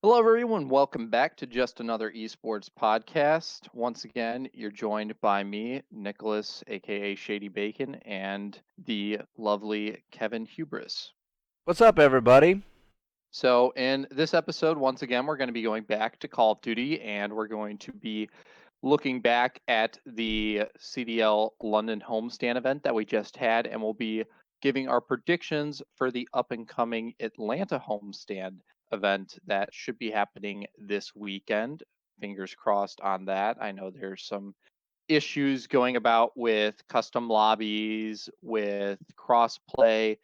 Hello, everyone. Welcome back to just another esports podcast. Once again, you're joined by me, Nicholas, aka Shady Bacon, and the lovely Kevin Hubris. What's up, everybody? So, in this episode, once again, we're going to be going back to Call of Duty and we're going to be looking back at the CDL London homestand event that we just had, and we'll be giving our predictions for the up and coming Atlanta homestand event that should be happening this weekend. Fingers crossed on that. I know there's some issues going about with custom lobbies, with crossplay,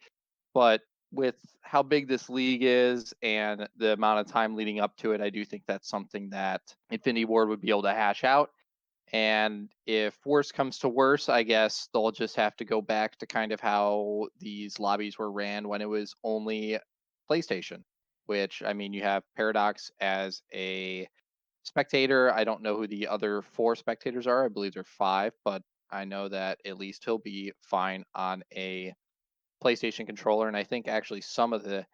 but with how big this league is and the amount of time leading up to it, I do think that's something that Infinity Ward would be able to hash out. And if worse comes to worse, I guess they'll just have to go back to kind of how these lobbies were ran when it was only PlayStation, which, I mean, you have Paradox as a spectator. I don't know who the other four spectators are. I believe they're five, but I know that at least he'll be fine on a PlayStation controller. And I think actually some of the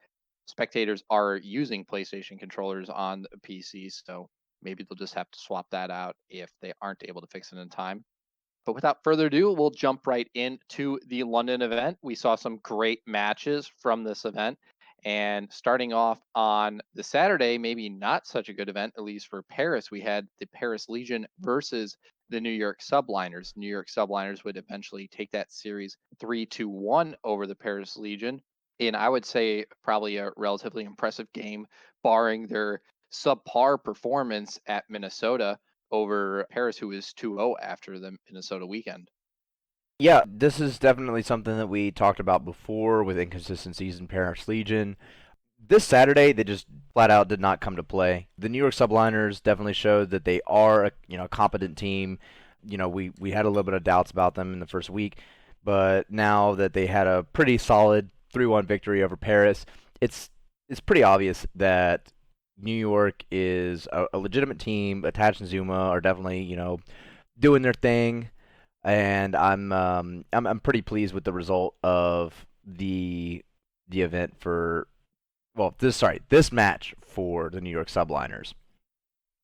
spectators are using PlayStation controllers on the PC, so maybe they'll just have to swap that out if they aren't able to fix it in time. But without further ado, we'll jump right into the London event. We saw some great matches from this event. And starting off on the Saturday, maybe not such a good event, at least for Paris, we had the Paris Legion versus the New York Subliners. New York Subliners would eventually take that series 3-1 over the Paris Legion. And I would say probably a relatively impressive game, barring their subpar performance at Minnesota over Paris, who is 2-0 after the Minnesota weekend. Yeah, this is definitely something that we talked about before with inconsistencies in Paris Legion. This Saturday, they just flat out did not come to play. The New York Subliners definitely showed that they are a competent team. We had a little bit of doubts about them in the first week, but now that they had a pretty solid 3-1 victory over Paris, it's pretty obvious that New York is a legitimate team. Attach and Zuma are definitely doing their thing, and I'm pretty pleased with the result of the event for this match for the New York Subliners.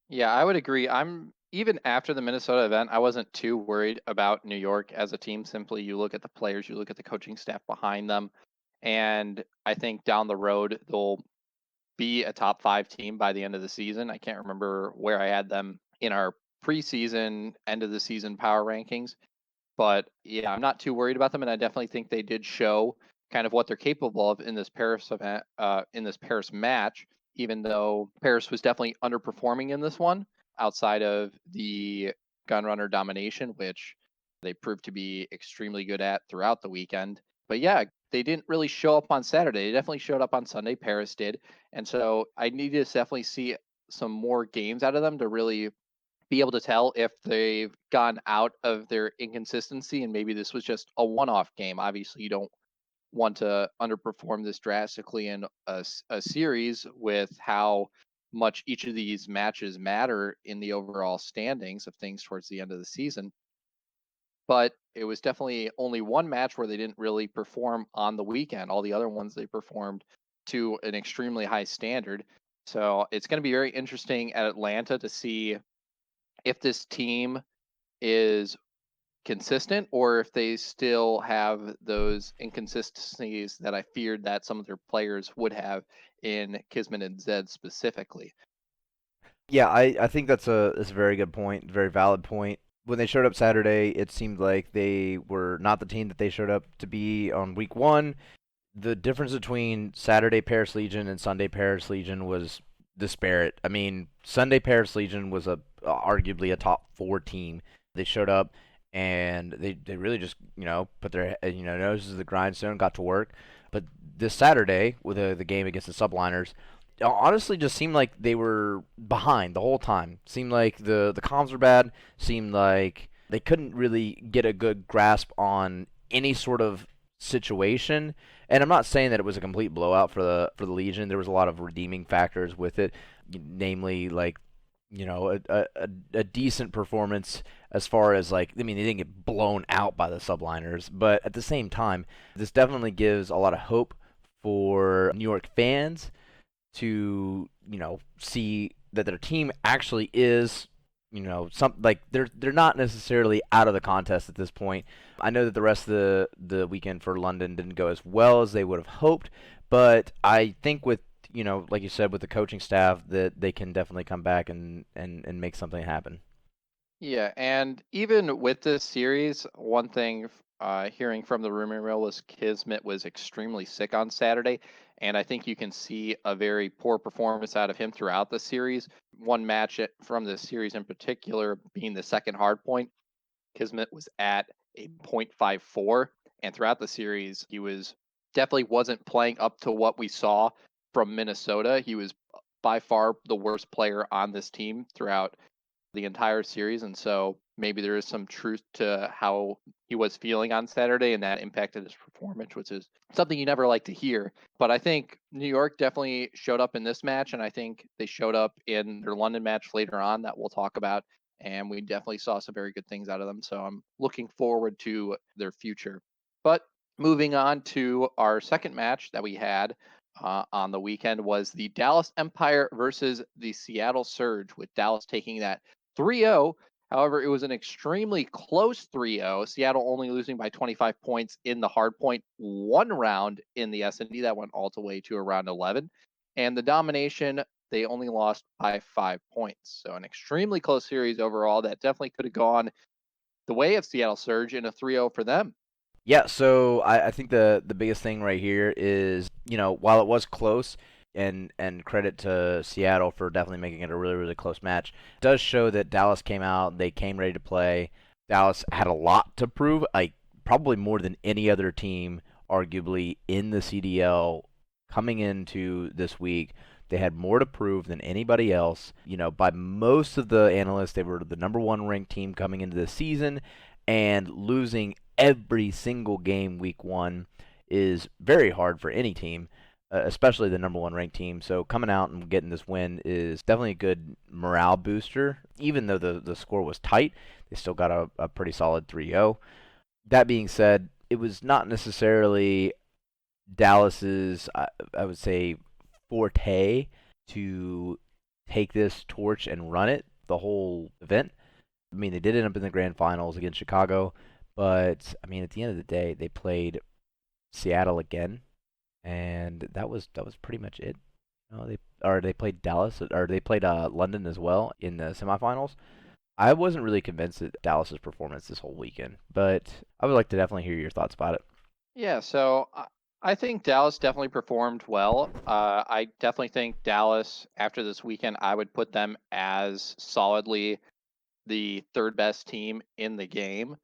Yeah, I would agree. I'm even after the Minnesota event, I wasn't too worried about New York as a team. Simply, you look at the players, you look at the coaching staff behind them, and I think down the road they'll be a top five team by the end of the season. I can't remember where I had them in our preseason, end of the season power rankings, but yeah, I'm not too worried about them, and I definitely think they did show kind of what they're capable of in this Paris event, in this Paris match. Even though Paris was definitely underperforming in this one, outside of the gunrunner domination, which they proved to be extremely good at throughout the weekend. But yeah, they didn't really show up on Saturday. They definitely showed up on Sunday. Paris did, and so I need to definitely see some more games out of them to really be able to tell if they've gone out of their inconsistency and maybe this was just a one-off game. Obviously, you don't want to underperform this drastically in a series with how much each of these matches matter in the overall standings of things towards the end of the season. But it was definitely only one match where they didn't really perform on the weekend. All the other ones they performed to an extremely high standard. So it's going to be very interesting at Atlanta to see if this team is consistent or if they still have those inconsistencies that I feared that some of their players would have in Kismet and Zed specifically. Yeah, I think that's a very good point, very valid point. When they showed up Saturday, it seemed like they were not the team that they showed up to be on week one. The difference between Saturday Paris Legion and Sunday Paris Legion was disparate. I mean, Sunday Paris Legion was arguably a top four team. They showed up and they really just put their noses to the grindstone, got to work. But this Saturday with the game against the Subliners, honestly just seemed like they were behind the whole time. Seemed like the comms were bad. Seemed like they couldn't really get a good grasp on any sort of situation. And I'm not saying that it was a complete blowout for the Legion. There was a lot of redeeming factors with it, namely like a decent performance as far as like I mean they didn't get blown out by the Subliners, but at the same time, this definitely gives a lot of hope for New York fans to see that their team actually is, some like they're not necessarily out of the contest at this point. I know that the rest of the weekend for London didn't go as well as they would have hoped, but I think with like you said, with the coaching staff, that they can definitely come back and make something happen. Yeah, and even with this series, one thing hearing from the rumor mill was Kismet was extremely sick on Saturday, and I think you can see a very poor performance out of him throughout the series. One match from this series in particular being the second hard point, Kismet was at a .54, and throughout the series, he was definitely wasn't playing up to what we saw from Minnesota. He was by far the worst player on this team throughout the entire series, and so maybe there is some truth to how he was feeling on Saturday, and that impacted his performance, which is something you never like to hear. But I think New York definitely showed up in this match, and I think they showed up in their London match later on that we'll talk about. And we definitely saw some very good things out of them. So I'm looking forward to their future. But moving on to our second match that we had on the weekend was the Dallas Empire versus the Seattle Surge, with Dallas taking that 3-0. However, it was an extremely close 3-0. Seattle only losing by 25 points in the hardpoint one round in the S&D that went all the way to around 11. And the domination, they only lost by 5 points. So an extremely close series overall that definitely could have gone the way of Seattle Surge in a 3-0 for them. Yeah, so I think the biggest thing right here is, while it was close, and credit to Seattle for definitely making it a really, really close match, it does show that Dallas came out, they came ready to play. Dallas had a lot to prove, like probably more than any other team, arguably, in the CDL coming into this week. They had more to prove than anybody else. By most of the analysts, they were the number one ranked team coming into the season, and losing every single game week one is very hard for any team, especially the number one ranked team. So coming out and getting this win is definitely a good morale booster. Even though the score was tight, they still got a pretty solid 3-0. That being said, it was not necessarily Dallas's, I would say, forte to take this torch and run it the whole event. I mean, they did end up in the grand finals against Chicago, but I mean, at the end of the day, they played Seattle again, and that was pretty much it. They played Dallas, or they played London as well in the semifinals. I wasn't really convinced at Dallas's performance this whole weekend, but I would like to definitely hear your thoughts about it. Yeah, so I think Dallas definitely performed well. I definitely think Dallas, after this weekend, I would put them as solidly the third best team in the game.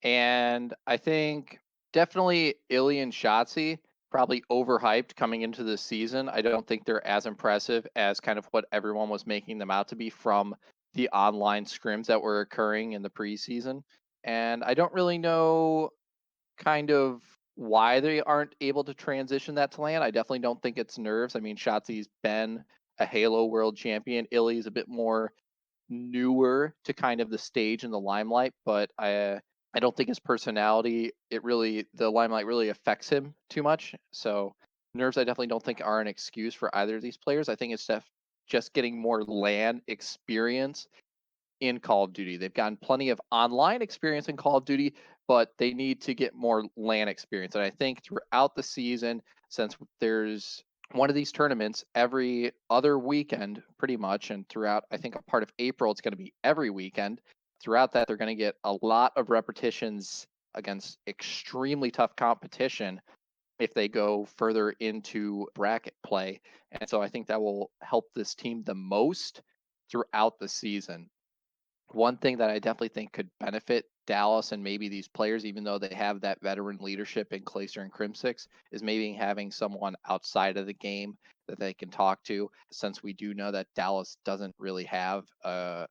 And I think definitely Illy and Shotzi probably overhyped coming into the season. I don't think they're as impressive as kind of what everyone was making them out to be from the online scrims that were occurring in the preseason. And I don't really know kind of why they aren't able to transition that to land. I definitely don't think it's nerves. I mean, Shotzi's been a Halo World Champion. Illy's a bit more newer to kind of the stage and the limelight, but I don't think his personality, the limelight really affects him too much. So nerves I definitely don't think are an excuse for either of these players. I think it's just getting more LAN experience in Call of Duty. They've gotten plenty of online experience in Call of Duty, but they need to get more LAN experience. And I think throughout the season, since there's one of these tournaments every other weekend, pretty much, and throughout, I think a part of April, it's going to be every weekend. Throughout that, they're going to get a lot of repetitions against extremely tough competition if they go further into bracket play. And so I think that will help this team the most throughout the season. One thing that I definitely think could benefit Dallas and maybe these players, even though they have that veteran leadership in Clayster and Crimsix, is maybe having someone outside of the game that they can talk to, since we do know that Dallas doesn't really have a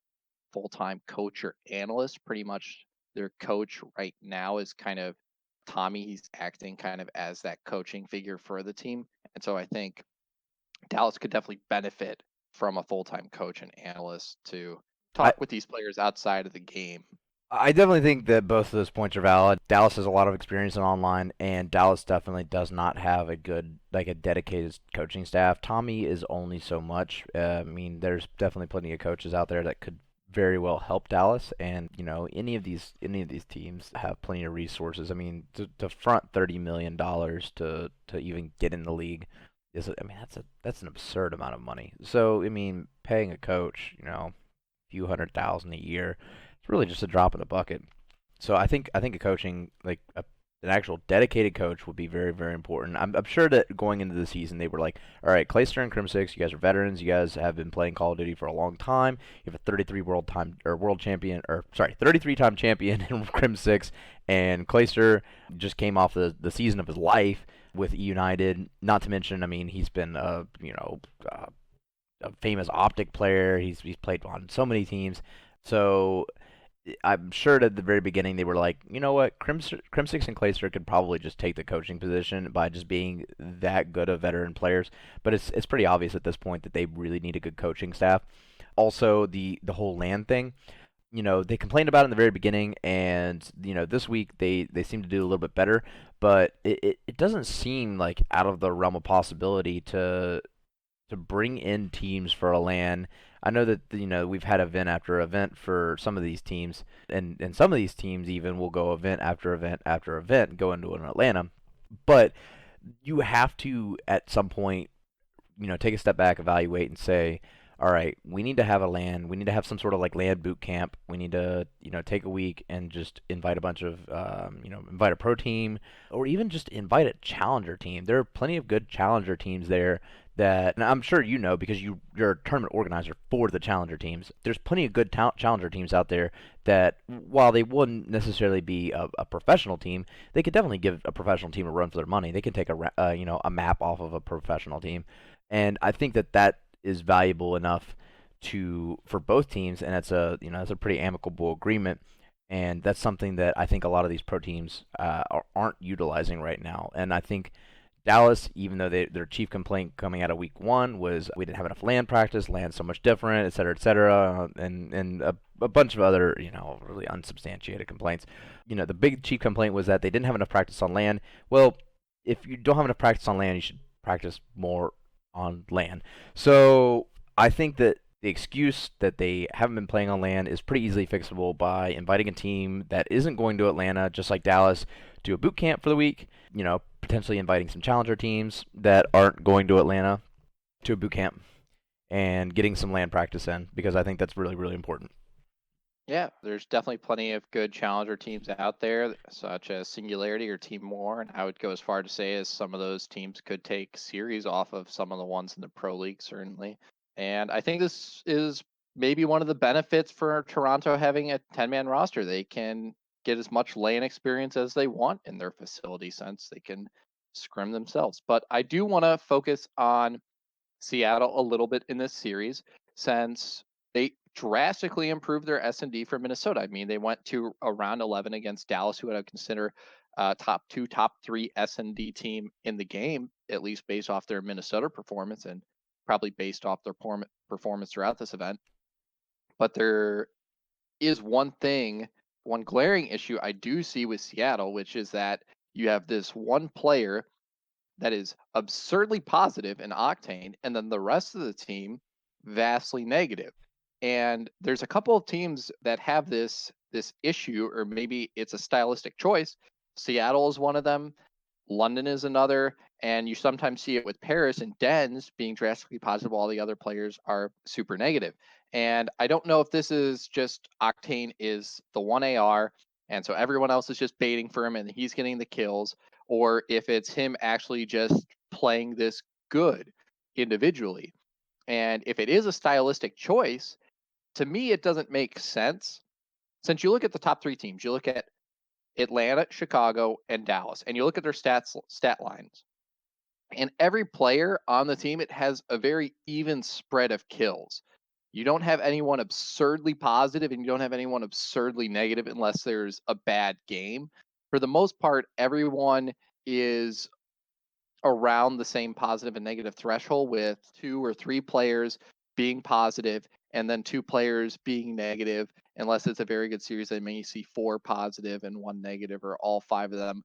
full-time coach or analyst. Pretty much their coach right now is kind of Tommy. He's acting kind of as that coaching figure for the team. And so I think Dallas could definitely benefit from a full-time coach and analyst to I talk with these players outside of the game. I definitely think that both of those points are valid. Dallas has a lot of experience in online, and Dallas definitely does not have a good, like a dedicated coaching staff. Tommy is only so much. I mean, there's definitely plenty of coaches out there that could very well help Dallas, and any of these teams have plenty of resources. I mean, to front $30 million to even get in the league is, I mean, that's an absurd amount of money. So I mean, paying a coach, few $100,000 a year, it's really just a drop in the bucket. So I think a coaching like an actual dedicated coach would be very very important. I'm sure that going into the season they were like, all right, Clayster and Crimsix, you guys are veterans. You guys have been playing Call of Duty for a long time. You have a 33 world champion, or sorry, 33 time champion in Crimsix, and Clayster just came off the season of his life with E United. Not to mention, I mean, he's been a famous optic player. He's played on so many teams. So I'm sure that at the very beginning they were like, you know what, Crimsix and Clayster could probably just take the coaching position by just being that good of veteran players. But it's pretty obvious at this point that they really need a good coaching staff. Also, the whole land thing. They complained about it in the very beginning, and this week they seem to do a little bit better. But it doesn't seem like out of the realm of possibility to bring in teams for a LAN. I know that we've had event after event for some of these teams, and some of these teams even will go event after event after event, go into an Atlanta. But you have to at some point, take a step back, evaluate, and say, all right, we need to have a LAN. We need to have some sort of like LAN boot camp. We need to, take a week and just invite a bunch of, invite a pro team, or even just invite a challenger team. There are plenty of good challenger teams there that, and I'm sure because you're a tournament organizer for the challenger teams. There's plenty of good challenger teams out there that, while they wouldn't necessarily be a professional team, they could definitely give a professional team a run for their money. They can take a map off of a professional team, and I think that is valuable enough for both teams, and it's a pretty amicable agreement, and that's something that I think a lot of these pro teams aren't utilizing right now. And I think Dallas, even though their chief complaint coming out of week one was we didn't have enough land practice, land's so much different, et cetera, and a bunch of other really unsubstantiated complaints. The big chief complaint was that they didn't have enough practice on land. Well, if you don't have enough practice on land, you should practice more on land. So I think that the excuse that they haven't been playing on land is pretty easily fixable by inviting a team that isn't going to Atlanta, just like Dallas, to a boot camp for the week. Potentially inviting some challenger teams that aren't going to Atlanta to a boot camp and getting some land practice in, because I think that's really really important. Yeah, there's definitely plenty of good challenger teams out there, such as Singularity or Team War, and I would go as far to say as some of those teams could take series off of some of the ones in the Pro League, certainly. And I think this is maybe one of the benefits for Toronto having a 10-man roster. They can get as much lane experience as they want in their facility since they can scrim themselves. But I do want to focus on Seattle a little bit in this series since they drastically improved their S&D from Minnesota. I mean, they went to around 11 against Dallas, who I would consider top two, top three S&D team in the game, at least based off their Minnesota performance and probably based off their performance throughout this event. But there is one glaring issue I do see with Seattle, which is that you have this one player that is absurdly positive in Octane, and then the rest of the team vastly negative. And there's a couple of teams that have this issue, or maybe it's a stylistic choice. Seattle is one of them. London is another, and you sometimes see it with Paris and Dens being drastically positive while the other players are super negative. And I don't know if this is just Octane is the one AR, and so everyone else is just baiting for him and he's getting the kills, or if it's him actually just playing this good individually. And if it is a stylistic choice, to me, it doesn't make sense. Since you look at the top three teams, you look at Atlanta, Chicago, and Dallas, and you look at their stat lines. And every player on the team, it has a very even spread of kills. You don't have anyone absurdly positive and you don't have anyone absurdly negative unless there's a bad game. For the most part, everyone is around the same positive and negative threshold with two or three players being positive and then two players being negative. Unless it's a very good series, they may see four positive and one negative, or all five of them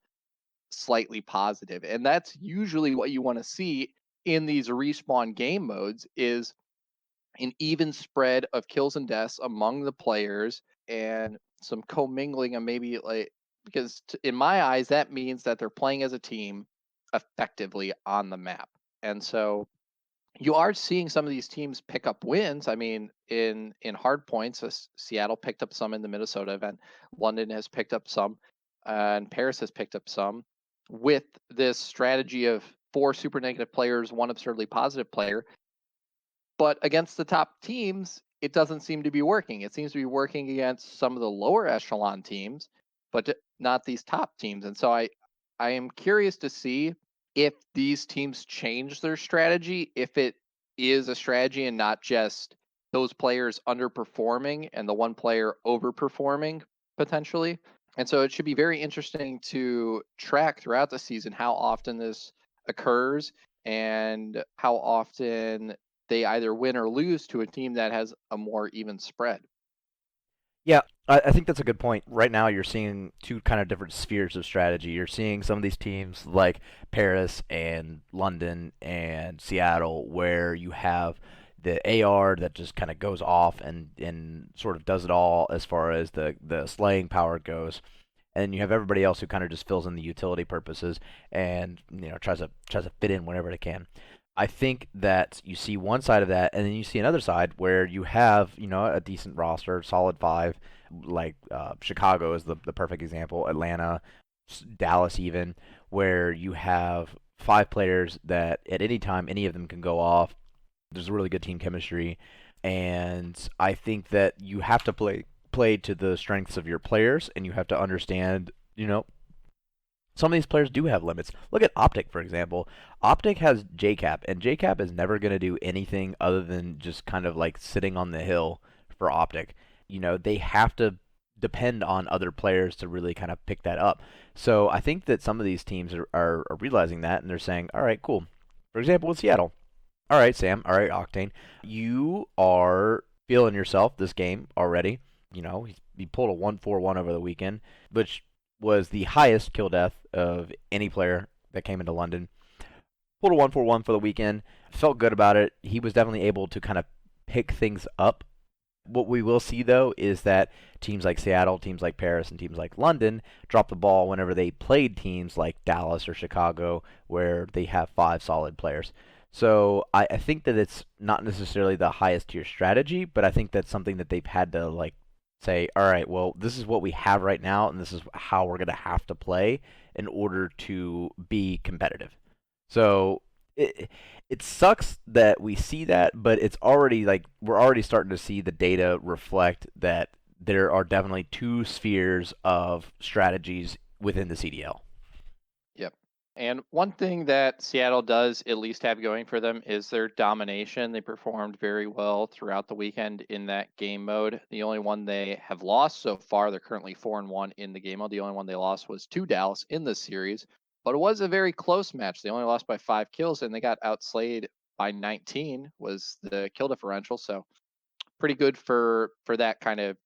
slightly positive. And that's usually what you want to see in these respawn game modes, is an even spread of kills and deaths among the players, and some commingling of maybe, like, because in my eyes that means that they're playing as a team effectively on the map. And so you are seeing some of these teams pick up wins. I mean, in hard points, Seattle picked up some in the Minnesota event. London has picked up some, and Paris has picked up some with this strategy of four super negative players, one absurdly positive player. But against the top teams, it doesn't seem to be working. It seems to be working against some of the lower echelon teams, but not these top teams. And so I am curious to see if these teams change their strategy, if it is a strategy and not just those players underperforming and the one player overperforming potentially. And so it should be very interesting to track throughout the season how often this occurs and how often they either win or lose to a team that has a more even spread. Yeah, I think that's a good point. Right now, you're seeing two kind of different spheres of strategy. You're seeing some of these teams like Paris and London and Seattle, where you have the AR that just kind of goes off and sort of does it all as far as the slaying power goes. And you have everybody else who kind of just fills in the utility purposes and tries to fit in whenever they can. I think that you see one side of that, and then you see another side where you have a decent roster, solid five, like Chicago is the perfect example, Atlanta, Dallas even, where you have five players that at any time any of them can go off. There's a really good team chemistry, and I think that you have to play to the strengths of your players, and you have to understand, some of these players do have limits. Look at Optic, for example. Optic has JCap, and JCap is never going to do anything other than just kind of like sitting on the hill for Optic. They have to depend on other players to really kind of pick that up. So I think that some of these teams are realizing that, and they're saying, all right, cool. For example, with Seattle. All right, Sam. All right, Octane. You are feeling yourself this game already. He pulled a 1-4-1 over the weekend, which was the highest kill death of any player that came into London. Pulled a 1-4-1 for the weekend. Felt good about it. He was definitely able to kind of pick things up. What we will see, though, is that teams like Seattle, teams like Paris, and teams like London drop the ball whenever they played teams like Dallas or Chicago, where they have five solid players. So I think that it's not necessarily the highest tier strategy, but I think that's something that they've had to say, all right, well, this is what we have right now, and this is how we're going to have to play in order to be competitive. So it sucks that we see that, but it's already we're already starting to see the data reflect that there are definitely two spheres of strategies within the CDL. Yep. And one thing that Seattle does at least have going for them is their domination. They performed very well throughout the weekend in that game mode. The only one they have lost so far, they're currently 4-1 in the game mode. The only one they lost was to Dallas in this series, but it was a very close match. They only lost by 5 kills, and they got outslayed by 19 was the kill differential. So pretty good for that kind of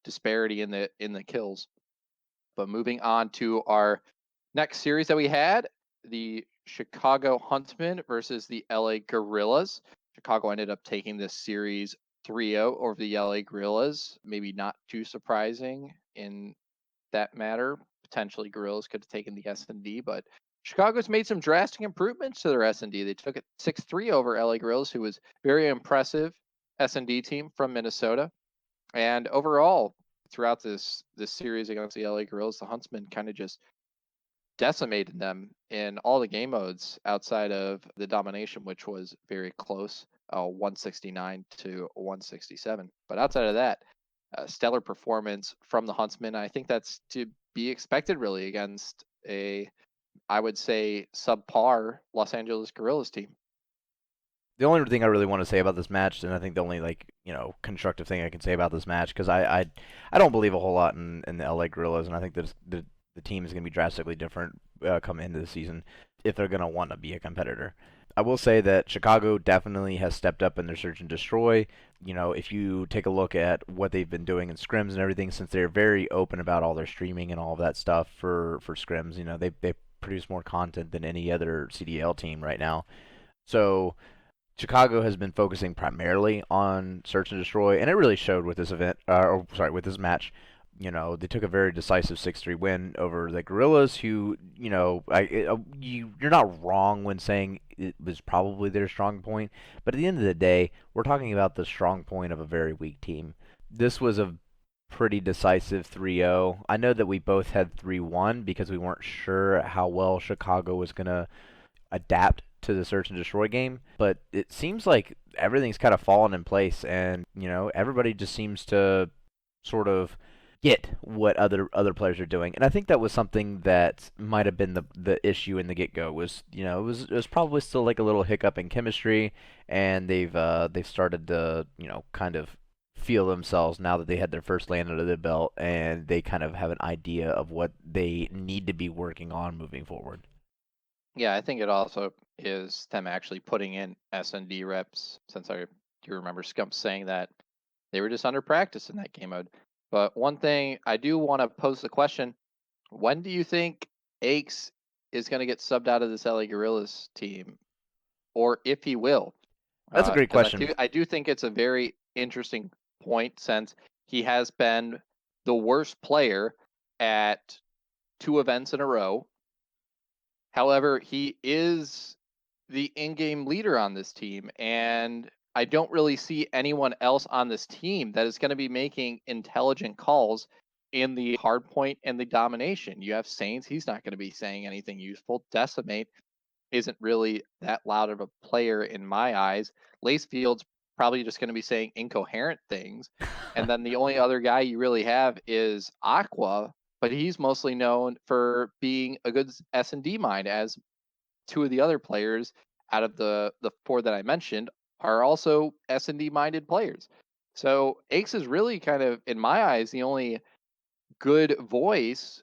disparity in the kills. But moving on to our next series that we had, the Chicago Huntsmen versus the LA Gorillas. Chicago ended up taking this series 3-0 over the LA Gorillas. Maybe not too surprising in that matter. Potentially Gorillas could have taken the S&D, but Chicago's made some drastic improvements to their S&D. They took it 6-3 over LA Gorillas, who was very impressive S&D team from Minnesota. And overall, throughout this series against the LA Gorillas, the Huntsmen kind of just decimated them in all the game modes outside of the domination, which was very close, 169 to 167. But outside of that, stellar performance from the Huntsmen. I think that's to be expected, really, against I would say, subpar Los Angeles Gorillas team. The only thing I really want to say about this match, and I think the only constructive thing I can say about this match, because I don't believe a whole lot in the LA Gorillas, and I think that the team is going to be drastically different come into the season if they're going to want to be a competitor. I will say that Chicago definitely has stepped up in their search and destroy. If you take a look at what they've been doing in scrims and everything, since they're very open about all their streaming and all of that stuff for scrims, they produce more content than any other CDL team right now. So Chicago has been focusing primarily on search and destroy, and it really showed with this event, or sorry, with this match. They took a very decisive 6-3 win over the Gorillas, who, you're not wrong when saying it was probably their strong point, but at the end of the day, we're talking about the strong point of a very weak team. This was a pretty decisive 3-0. I know that we both had 3-1 because we weren't sure how well Chicago was going to adapt to the search and destroy game, but it seems like everything's kind of fallen in place, and everybody just seems to sort of get what other players are doing. And I think that was something that might have been the issue in the get go was it was probably still like a little hiccup in chemistry, and they've started to kind of feel themselves now that they had their first land under the belt, and they kind of have an idea of what they need to be working on moving forward. Yeah, I think it also is them actually putting in S&D reps, since I do remember Scump saying that they were just under practice in that game mode. But one thing I do want to pose the question, when do you think Aches is going to get subbed out of this LA Gorillas team, or if he will? That's a great Because question. I do think it's a very interesting point, since he has been the worst player at 2 events in a row. However, he is the in-game leader on this team, and I don't really see anyone else on this team that is going to be making intelligent calls in the hard point and the domination. You have Saints, he's not going to be saying anything useful. Decimate isn't really that loud of a player in my eyes. Lacefield's probably just going to be saying incoherent things. And then the only other guy you really have is Aqua, but he's mostly known for being a good S&D mind, as two of the other players out of the four that I mentioned are also S&D minded players. So Aches is really kind of, in my eyes, the only good voice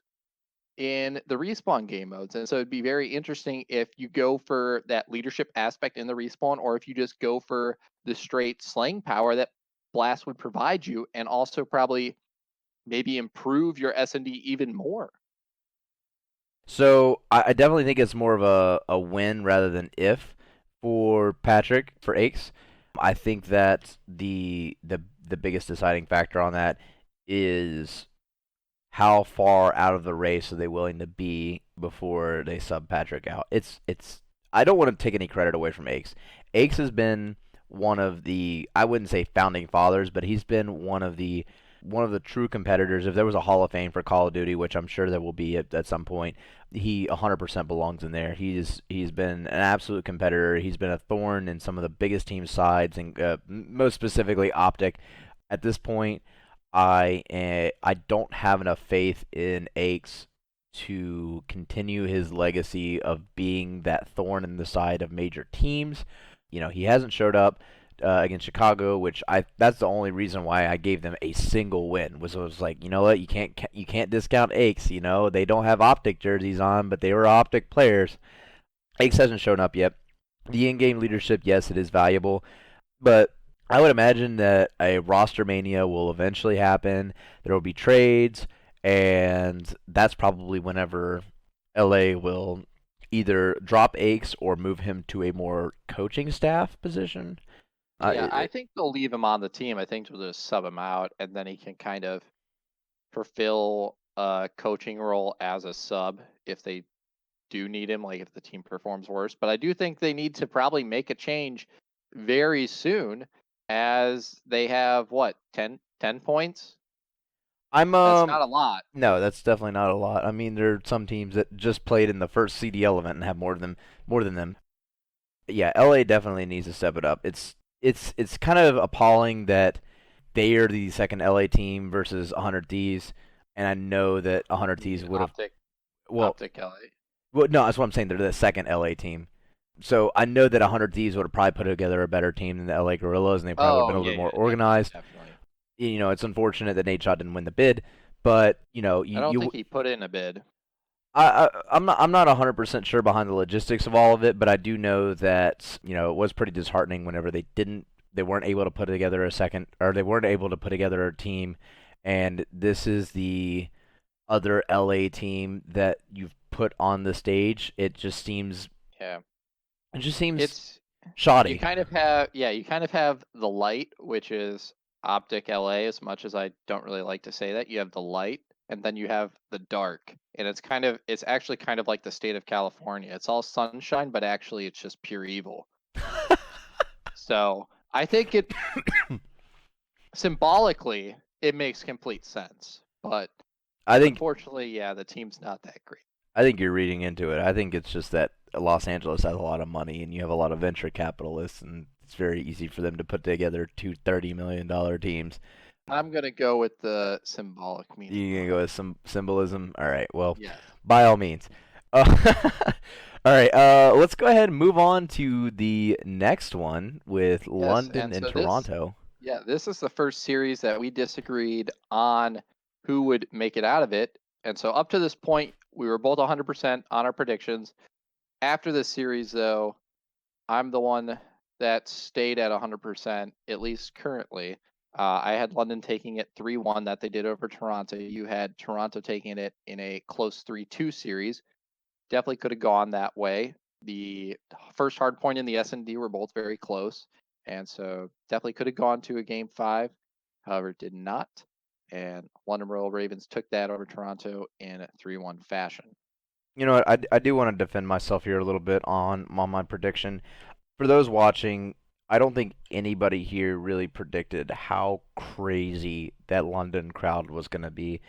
in the respawn game modes. And so it'd be very interesting if you go for that leadership aspect in the respawn, or if you just go for the straight slaying power that Blast would provide you, and also probably maybe improve your S&D even more. So I definitely think it's more of a win rather than if for Patrick for Aches. I think that the biggest deciding factor on that is how far out of the race are they willing to be before they sub Patrick out. It's I don't want to take any credit away from Aches. Aches has been one of the, I wouldn't say founding fathers, but he's been one of the true competitors. If there was a Hall of Fame for Call of Duty, which I'm sure there will be at some point, he 100% belongs in there. He's been an absolute competitor. He's been a thorn in some of the biggest team sides, and most specifically Optic. At this point, I don't have enough faith in Aches to continue his legacy of being that thorn in the side of major teams. He hasn't showed up against Chicago, which that's the only reason why I gave them a single win. Was like, you know what, you can't discount Aches. They don't have Optic jerseys on, but they were Optic players. Aches hasn't shown up yet. The in-game leadership, yes, it is valuable, but I would imagine that a roster mania will eventually happen. There will be trades, and that's probably whenever LA will either drop Aches or move him to a more coaching staff position. Yeah, I think they'll leave him on the team. I think they'll just sub him out, and then he can kind of fulfill a coaching role as a sub if they do need him, like if the team performs worse. But I do think they need to probably make a change very soon, as they have what, 10 points? I'm That's not a lot. No, that's definitely not a lot. I mean, there are some teams that just played in the first CDL event and have more than them. Yeah, LA definitely needs to step it up. It's kind of appalling that they are the second LA team versus 100 Thieves, and I know that 100 You Thieves mean would have. Well, Optic LA? well, no, that's what I'm saying. They're the second LA team. So I know that 100 Thieves would have probably put together a better team than the LA Gorillas, and they probably would have Oh been a yeah, little bit more yeah, definitely, organized. definitely. It's unfortunate that Nate Shot didn't win the bid, but I don't you think he put in a bid. I'm not 100% sure behind the logistics of all of it, but I do know that it was pretty disheartening whenever they weren't able to put together a second, or they weren't able to put together a team, and this is the other LA team that you've put on the stage. Yeah. It just seems It's you shoddy. kind of have you kind of have the light, which is Optic LA, as much as I don't really like to say that. You have the light, and then you have the dark. And it's actually kind of like the state of California. It's all sunshine, but actually it's just pure evil. So I think it symbolically it makes complete sense. But I think unfortunately, yeah, the team's not that great. I think you're reading into it. I think it's just that Los Angeles has a lot of money and you have a lot of venture capitalists, and it's very easy for them to put together two $30 million teams. I'm gonna go with the symbolic meaning You gonna go behind with it. some symbolism? All right. Well, Yes. by all means. All right. Let's go ahead and move on to the next one with Yes, London and and so this Toronto. yeah, this is the first series that we disagreed on who would make it out of it. And so up to this point, we were both 100% on our predictions. After this series, though, I'm the one that stayed at 100%, at least currently. I had London taking it 3-1 that they did over Toronto. You had Toronto taking it in a close 3-2 series. Definitely could have gone that way. The first hard point in the S&D were both very close, and so definitely could have gone to a game 5. However, did not, and London Royal Ravens took that over Toronto in a 3-1 fashion. You know what? I do want to defend myself here a little bit on my prediction. For those watching, I don't think anybody here really predicted how crazy that London crowd was going to be.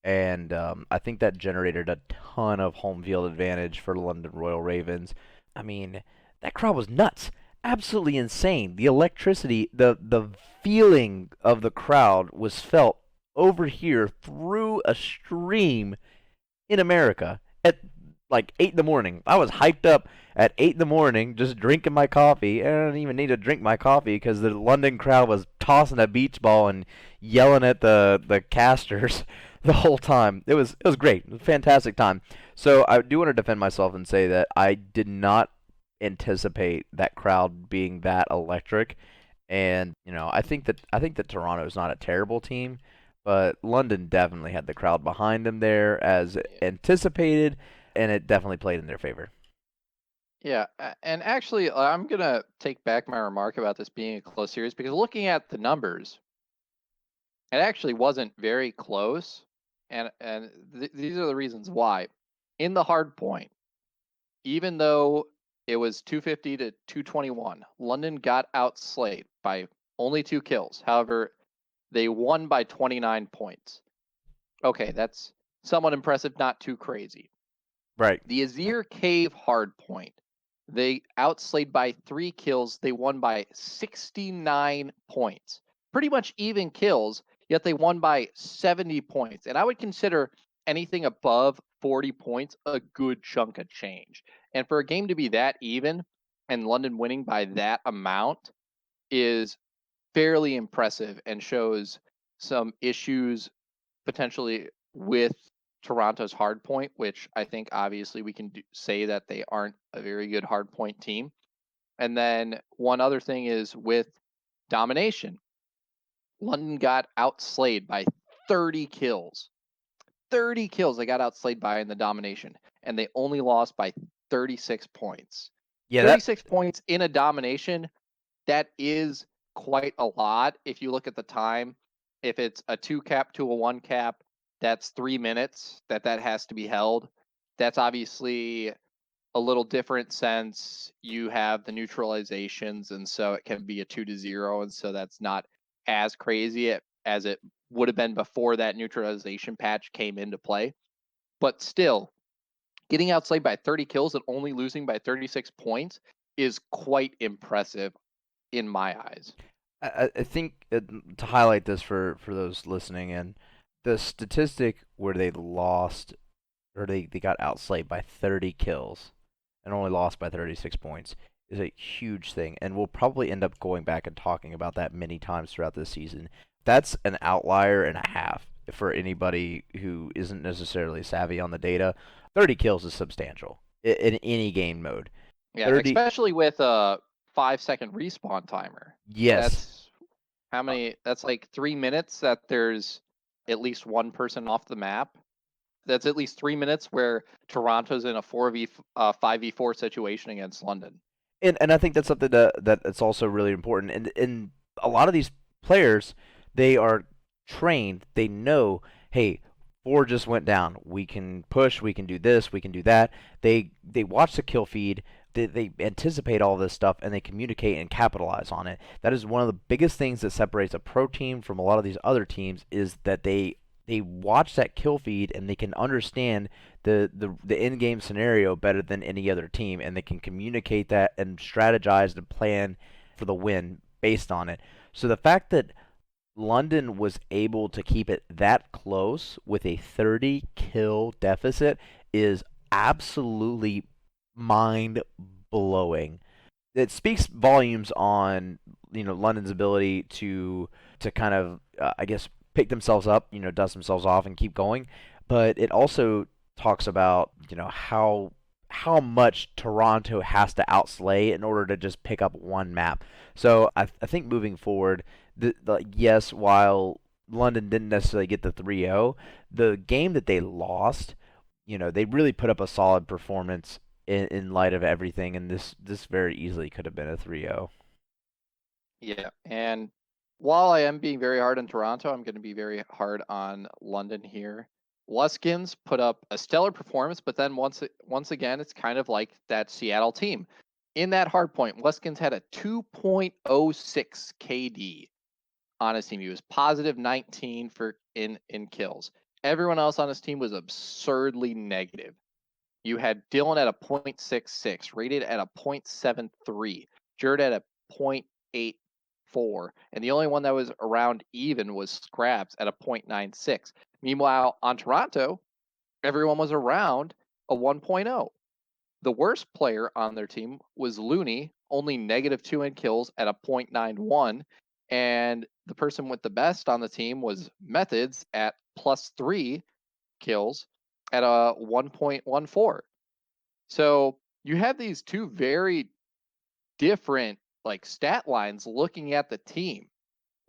And I think that generated a ton of home field advantage for London Royal Ravens. I mean, that crowd was nuts. Absolutely insane. The electricity, the feeling of the crowd was felt over here through a stream in America at like 8 in the morning. I was hyped up at 8 in the morning just drinking my coffee. And I didn't even need to drink my coffee because the London crowd was tossing a beach ball and yelling at the casters the whole time. It was great. It was a fantastic time. So I do want to defend myself and say that I did not anticipate that crowd being that electric. And I think that Toronto is not a terrible team, but London definitely had the crowd behind them there as Yeah. anticipated, and it definitely played in their favor. Yeah, and actually, I'm gonna take back my remark about this being a close series because looking at the numbers, it actually wasn't very close, and these are the reasons why. In the hard point, even though it was 250 to 221, London got outslayed by only 2 kills. However, they won by 29 points. Okay, that's somewhat impressive, not too crazy. Right. The Azir Cave hardpoint, they outslayed by 3 kills. They won by 69 points. Pretty much even kills, yet they won by 70 points. And I would consider anything above 40 points a good chunk of change. And for a game to be that even and London winning by that amount is fairly impressive and shows some issues potentially with Toronto's hard point, which I think obviously we can say that they aren't a very good hard point team. And then one other thing is with domination. London got outslayed by 30 kills. 30 kills they got outslayed by in the domination, and they only lost by 36 points. Yeah, that 36 points in a domination, that is quite a lot if you look at the time. If it's a 2 cap to a 1 cap, that's 3 minutes that has to be held. That's obviously a little different since you have the neutralizations, and so it can be a 2-0, and so that's not as crazy as it would have been before that neutralization patch came into play. But still, getting outslayed by 30 kills and only losing by 36 points is quite impressive in my eyes. I think to highlight this for those listening, and the statistic where they lost or they got outslayed by 30 kills and only lost by 36 points is a huge thing, and we'll probably end up going back and talking about that many times throughout this season. That's an outlier and a half. for anybody who isn't necessarily savvy on the data, 30 kills is substantial in any game mode. Yeah, 30, especially with a 5-second respawn timer. yes. That's how many? That's like 3 minutes that there's at least one person off the map. That's at least 3 minutes where Toronto's in a 5v4 situation against London. And I think that's something that's also really important. And a lot of these players, they are trained. They know, hey, four just went down. We can push. We can do this. We can do that. They watch the kill feed. They anticipate all this stuff and they communicate and capitalize on it. That is one of the biggest things that separates a pro team from a lot of these other teams is that they watch that kill feed and they can understand the in-game scenario better than any other team, and they can communicate that and strategize and plan for the win based on it. So the fact that London was able to keep it that close with a 30 kill deficit is absolutely mind blowing. It speaks volumes on London's ability to kind of I guess pick themselves up, dust themselves off and keep going. But it also talks about how much Toronto has to outslay in order to just pick up one map. So I think moving forward, yes, while London didn't necessarily get the 3-0, the game that they lost, they really put up a solid performance in light of everything, and this very easily could have been a 3-0. Yeah, and while I am being very hard on Toronto, I'm going to be very hard on London here. Luskins put up a stellar performance, but then once again, it's kind of like that Seattle team. In that hard point, Luskins had a 2.06 KD on his team. He was positive 19 in kills. Everyone else on his team was absurdly negative. You had Dylan at a 0.66, rated at a 0.73, Jared at a 0.84, and the only one that was around even was Scraps at a 0.96. Meanwhile, on Toronto, everyone was around a 1.0. The worst player on their team was Looney, only -2 in kills at a 0.91, and the person with the best on the team was Methods at +3 kills at a 1.14. So you have these two very different like stat lines looking at the team.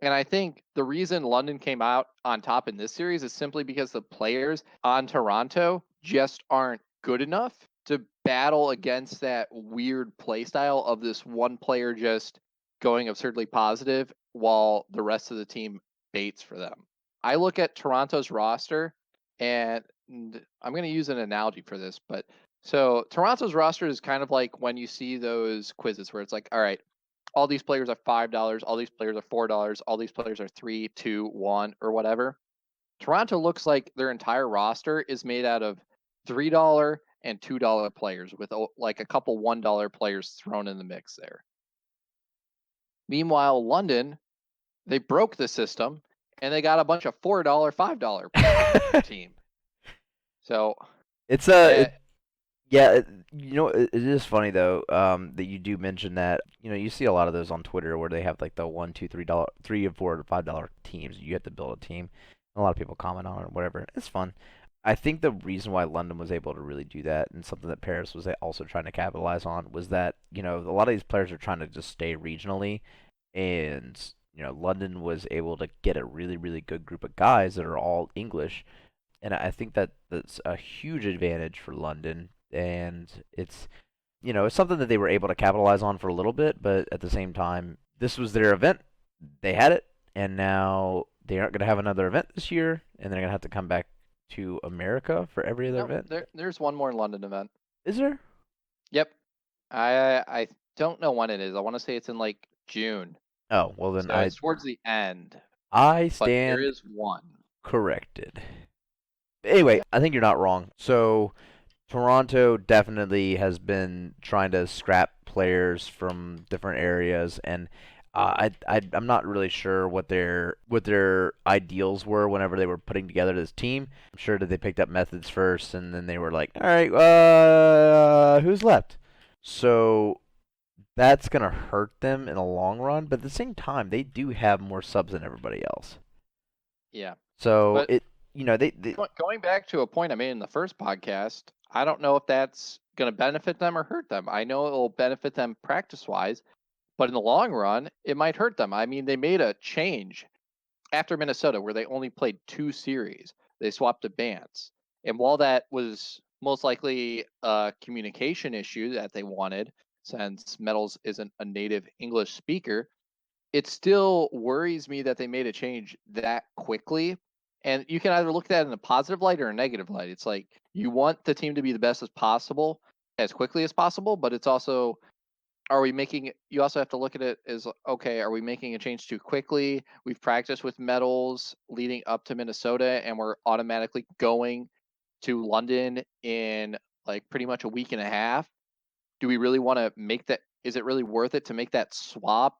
And I think the reason London came out on top in this series is simply because the players on Toronto just aren't good enough to battle against that weird play style of this one player just going absurdly positive while the rest of the team baits for them. I look at Toronto's roster and I'm going to use an analogy for this, but so Toronto's roster is kind of like when you see those quizzes where it's like, all right, all these players are $5, all these players are $4, all these players are 3, 2, 1, or whatever. Toronto looks like their entire roster is made out of $3 and $2 players with like a couple $1 players thrown in the mix there. Meanwhile, London, they broke the system and they got a bunch of $4, $5 players on their team. So It's yeah, it is funny though that you do mention that. You see a lot of those on Twitter where they have like the $1, $2, $3, $3 or $4 or $5 teams. You have to build a team. A lot of people comment on it, whatever. It's fun. I think the reason why London was able to really do that, and something that Paris was also trying to capitalize on, was that a lot of these players are trying to just stay regionally, and London was able to get a really really good group of guys that are all English, and I think that that's a huge advantage for London, and it's something that they were able to capitalize on for a little bit, but at the same time, this was their event, they had it, and now they aren't going to have another event this year, and they're going to have to come back to America for every other nope, event. there's one more London event. Is there? Yep. I don't know when it is. I want to say it's in like June. Oh, well then So it's towards the end, I but there stand is one. corrected. Anyway, Yeah. I think you're not wrong. So Toronto definitely has been trying to scrap players from different areas, and I'm not really sure what their ideals were whenever they were putting together this team. I'm sure that they picked up methods first, and then they were like, all right, who's left? So that's gonna hurt them in the long run, but at the same time, they do have more subs than everybody else. Yeah. So But they Going back to a point I made in the first podcast, I don't know if that's going to benefit them or hurt them. I know it will benefit them practice wise, but in the long run, it might hurt them. I mean, they made a change after Minnesota where they only played 2 series. They swapped to bans. And while that was most likely a communication issue that they wanted, since Metals isn't a native English speaker, it still worries me that they made a change that quickly. And you can either look at that in a positive light or a negative light. It's like you want the team to be the best as possible as quickly as possible, but it's also, are we making, you also have to look at it as, okay, are we making a change too quickly? We've practiced with Metals leading up to Minnesota and we're automatically going to London in like pretty much a week and a half. Do we really want to make that? Is it really worth it to make that swap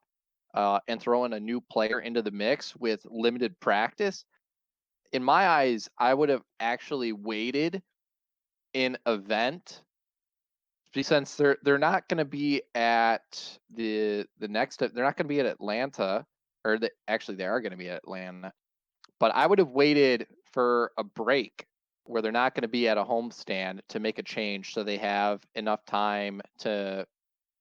and throw in a new player into the mix with limited practice? In my eyes, I would have actually waited in event since they're not going to be at the next. They're not going to be at Atlanta, or actually they are going to be at Atlanta. But I would have waited for a break where they're not going to be at a homestand to make a change, so they have enough time to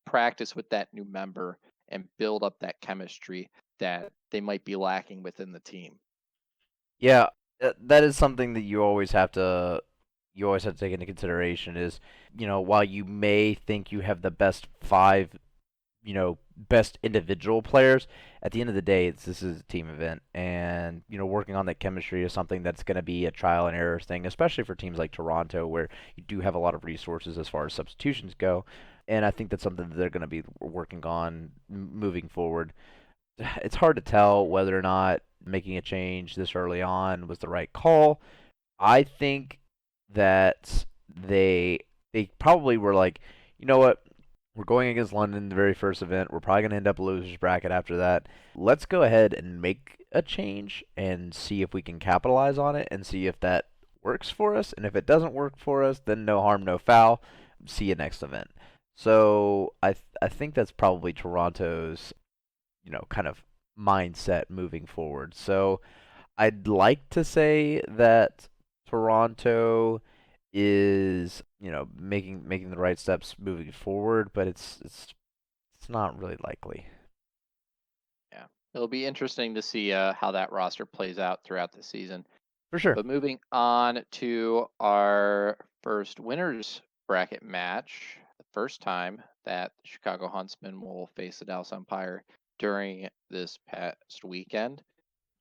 practice with that new member and build up that chemistry that they might be lacking within the team. Yeah, that is something that you always have to take into consideration is, while you may think you have the best five, best individual players, at the end of the day, this is a team event, and working on that chemistry is something that's going to be a trial and error thing, especially for teams like Toronto, where you do have a lot of resources as far as substitutions go, and I think that's something that they're going to be working on moving forward. It's hard to tell whether or not making a change this early on was the right call. I think that they probably were like, you know what, we're going against London in the very first event. We're probably going to end up a losers bracket after that. Let's go ahead and make a change and see if we can capitalize on it and see if that works for us. And if it doesn't work for us, then no harm, no foul. See you next event. So I think that's probably Toronto's kind of mindset moving forward. So I'd like to say that Toronto is, making the right steps moving forward, but it's not really likely. Yeah, it'll be interesting to see how that roster plays out throughout the season. For sure. But moving on to our first winners bracket match, the first time that the Chicago Huntsmen will face the Dallas Empire during this past weekend.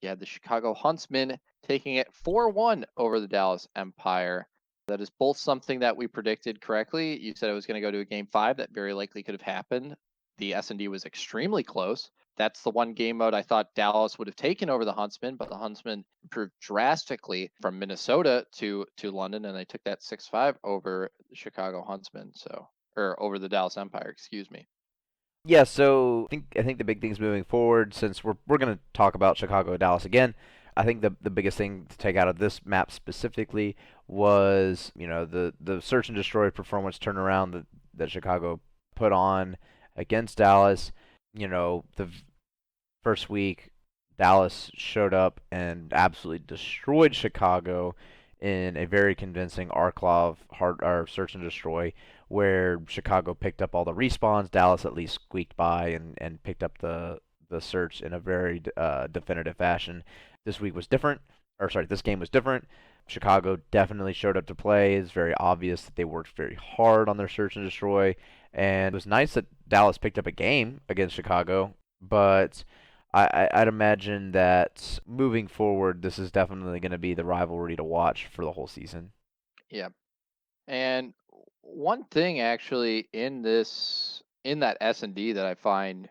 You had the Chicago Huntsmen taking it 4-1 over the Dallas Empire. That is both something that we predicted correctly. You said it was going to go to a game 5. That very likely could have happened. The S&D was extremely close. That's the one game mode I thought Dallas would have taken over the Huntsmen, but the Huntsmen improved drastically from Minnesota to London, and they took that 6-5 over the Chicago Huntsmen, or over the Dallas Empire, excuse me. Yeah, so I think the big things moving forward, since we're gonna talk about Chicago Dallas again, I think the biggest thing to take out of this map specifically was the search and destroy performance turnaround that Chicago put on against Dallas. The first week Dallas showed up and absolutely destroyed Chicago in a very convincing Arklov hard or search and destroy, where Chicago picked up all the respawns. Dallas at least squeaked by and picked up the search in a very definitive fashion. This week was different, or sorry, this game was different. Chicago definitely showed up to play. It's very obvious that they worked very hard on their search and destroy, and it was nice that Dallas picked up a game against Chicago, but I'd imagine that moving forward, this is definitely going to be the rivalry to watch for the whole season. Yeah. And one thing actually in that S&D that I find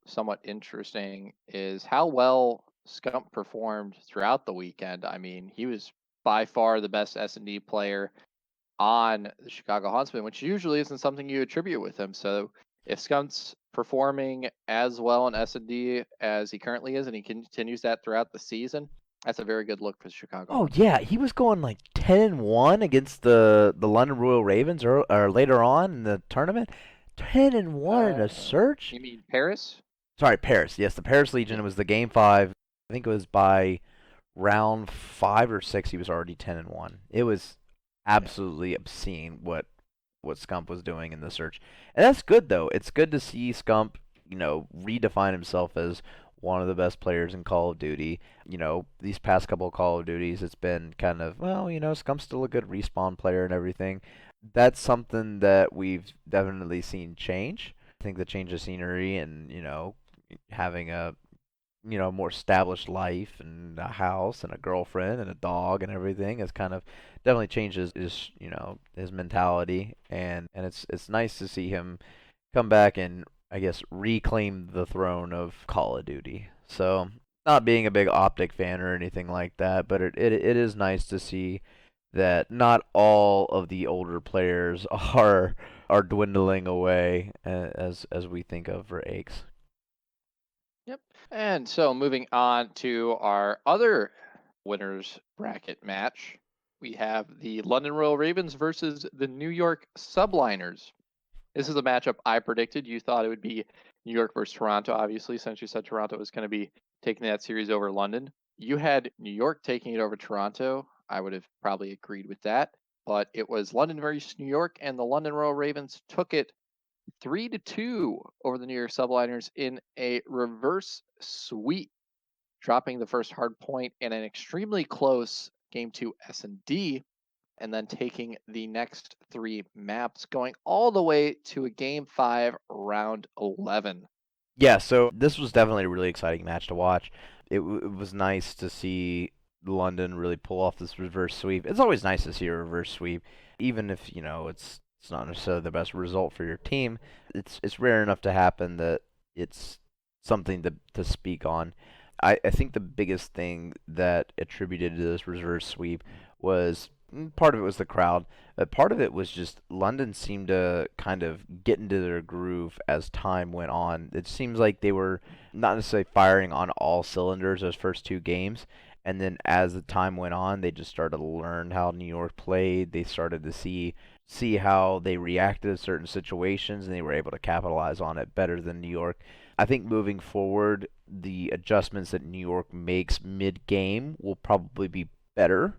somewhat interesting is how well Scump performed throughout the weekend. I mean, he was by far the best S&D player on the Chicago Huntsmen, which usually isn't something you attribute with him. So if Scump's performing as well in S&D as he currently is, and he continues that throughout the season, that's a very good look for the Chicago Oh Huntsmen. yeah, he was going like 10-1 against the London Royal Ravens or later on in the tournament. 10-1 in Uh, a search. you mean Paris? Sorry, Paris. Yes, the Paris Yeah. Legion was the game 5. I think it was by round 5 or 6 he was already 10-1. It was Yeah. absolutely obscene what Scump was doing in the search. And that's good though. It's good to see Scump, redefine himself as one of the best players in Call of Duty. These past couple of Call of Duties, it's been kind of, well, Scump's still a good respawn player and everything. That's something that we've definitely seen change. I think the change of scenery and, having a more established life and a house and a girlfriend and a dog and everything has kind of definitely changed his mentality, and it's nice to see him come back and I guess reclaim the throne of Call of Duty. So not being a big Optic fan or anything like that, but it is nice to see that not all of the older players are dwindling away as we think of for Aches. Yep. And so moving on to our other winners bracket match, we have the London Royal Ravens versus the New York Subliners. This is a matchup I predicted. You thought it would be New York versus Toronto, obviously, since you said Toronto was going to be taking that series over London. You had New York taking it over Toronto. I would have probably agreed with that. But it was London versus New York, and the London Royal Ravens took it 3-2 over the New York Subliners in a reverse sweep, dropping the first hard point in an extremely close game 2 S&D, and then taking the next 3 maps, going all the way to a game 5 round 11. Yeah, so this was definitely a really exciting match to watch. It was nice to see London really pull off this reverse sweep. It's always nice to see a reverse sweep, even if it's not necessarily the best result for your team. It's rare enough to happen that it's something to speak on. I think the biggest thing that attributed to this reverse sweep was part of it was the crowd, but part of it was just London seemed to kind of get into their groove as time went on. It seems like they were not necessarily firing on all cylinders those first 2 games, and then as the time went on, they just started to learn how New York played. They started to see how they reacted to certain situations, and they were able to capitalize on it better than New York. I think moving forward, the adjustments that New York makes mid-game will probably be better,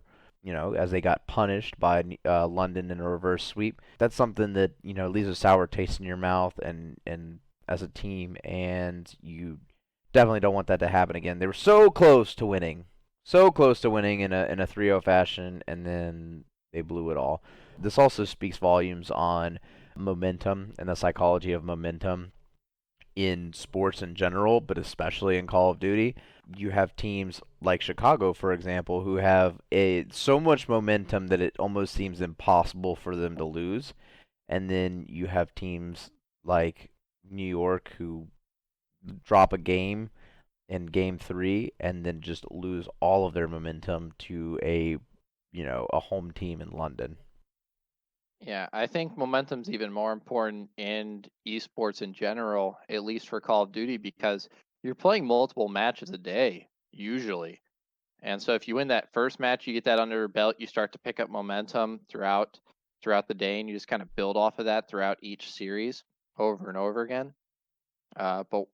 as they got punished by London in a reverse sweep. That's something that leaves a sour taste in your mouth, and as a team, and you definitely don't want that to happen again. They were so close to winning in a 3-0 fashion, and then they blew it all. This also speaks volumes on momentum and the psychology of momentum in sports in general, but especially in Call of Duty. You have teams like Chicago, for example, who have so much momentum that it almost seems impossible for them to lose. And then you have teams like New York who drop a game in game 3 and then just lose all of their momentum to a home team in London. Yeah, I think momentum's even more important in esports in general, at least for Call of Duty, because you're playing multiple matches a day, usually. And so if you win that first match, you get that under your belt, you start to pick up momentum throughout the day, and you just kind of build off of that throughout each series over and over again. But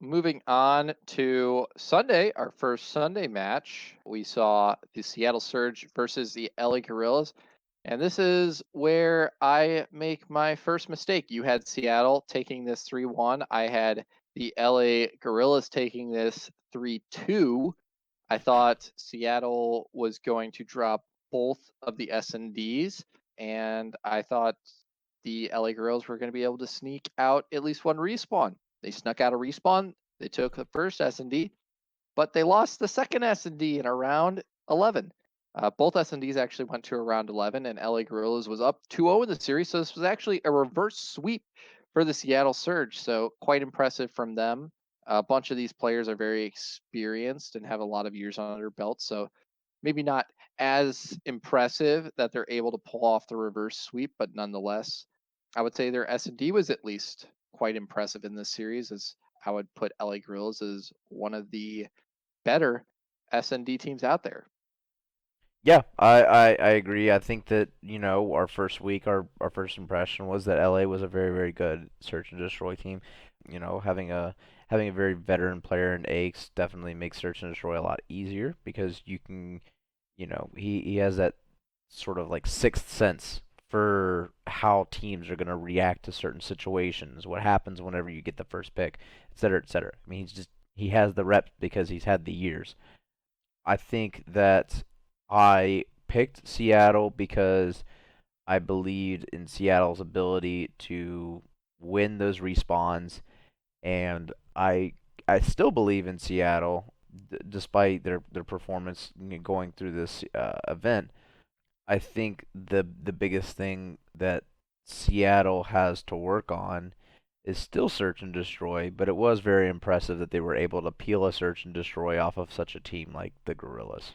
moving on to Sunday, our first Sunday match, we saw the Seattle Surge versus the LA Guerrillas. And this is where I make my first mistake. You had Seattle taking this 3-1. I had the LA Guerrillas taking this 3-2. I thought Seattle was going to drop both of the S&Ds, and I thought the LA Guerrillas were going to be able to sneak out at least one respawn. They snuck out a respawn. They took the first S&D, but they lost the second S&D in around 11. Both S&Ds actually went to around 11, and LA Guerrillas was up 2-0 in the series. So this was actually a reverse sweep for the Seattle Surge. So quite impressive from them. A bunch of these players are very experienced and have a lot of years on their belt. So maybe not as impressive that they're able to pull off the reverse sweep, but nonetheless, I would say their S&D was at least quite impressive in this series, as I would put LA Guerrillas as one of the better S&D teams out there. Yeah, I agree. I think that, our first week, our first impression was that LA was a very, very good search and destroy team. Having having a very veteran player in Aches definitely makes search and destroy a lot easier because you can, he has that sort of like sixth sense for how teams are going to react to certain situations, what happens whenever you get the first pick, et cetera, et cetera. I mean, he has the reps because he's had the years. I think that I picked Seattle because I believed in Seattle's ability to win those respawns, and I still believe in Seattle despite their performance going through this event. I think the biggest thing that Seattle has to work on is still search and destroy, but it was very impressive that they were able to peel a search and destroy off of such a team like the Gorillas.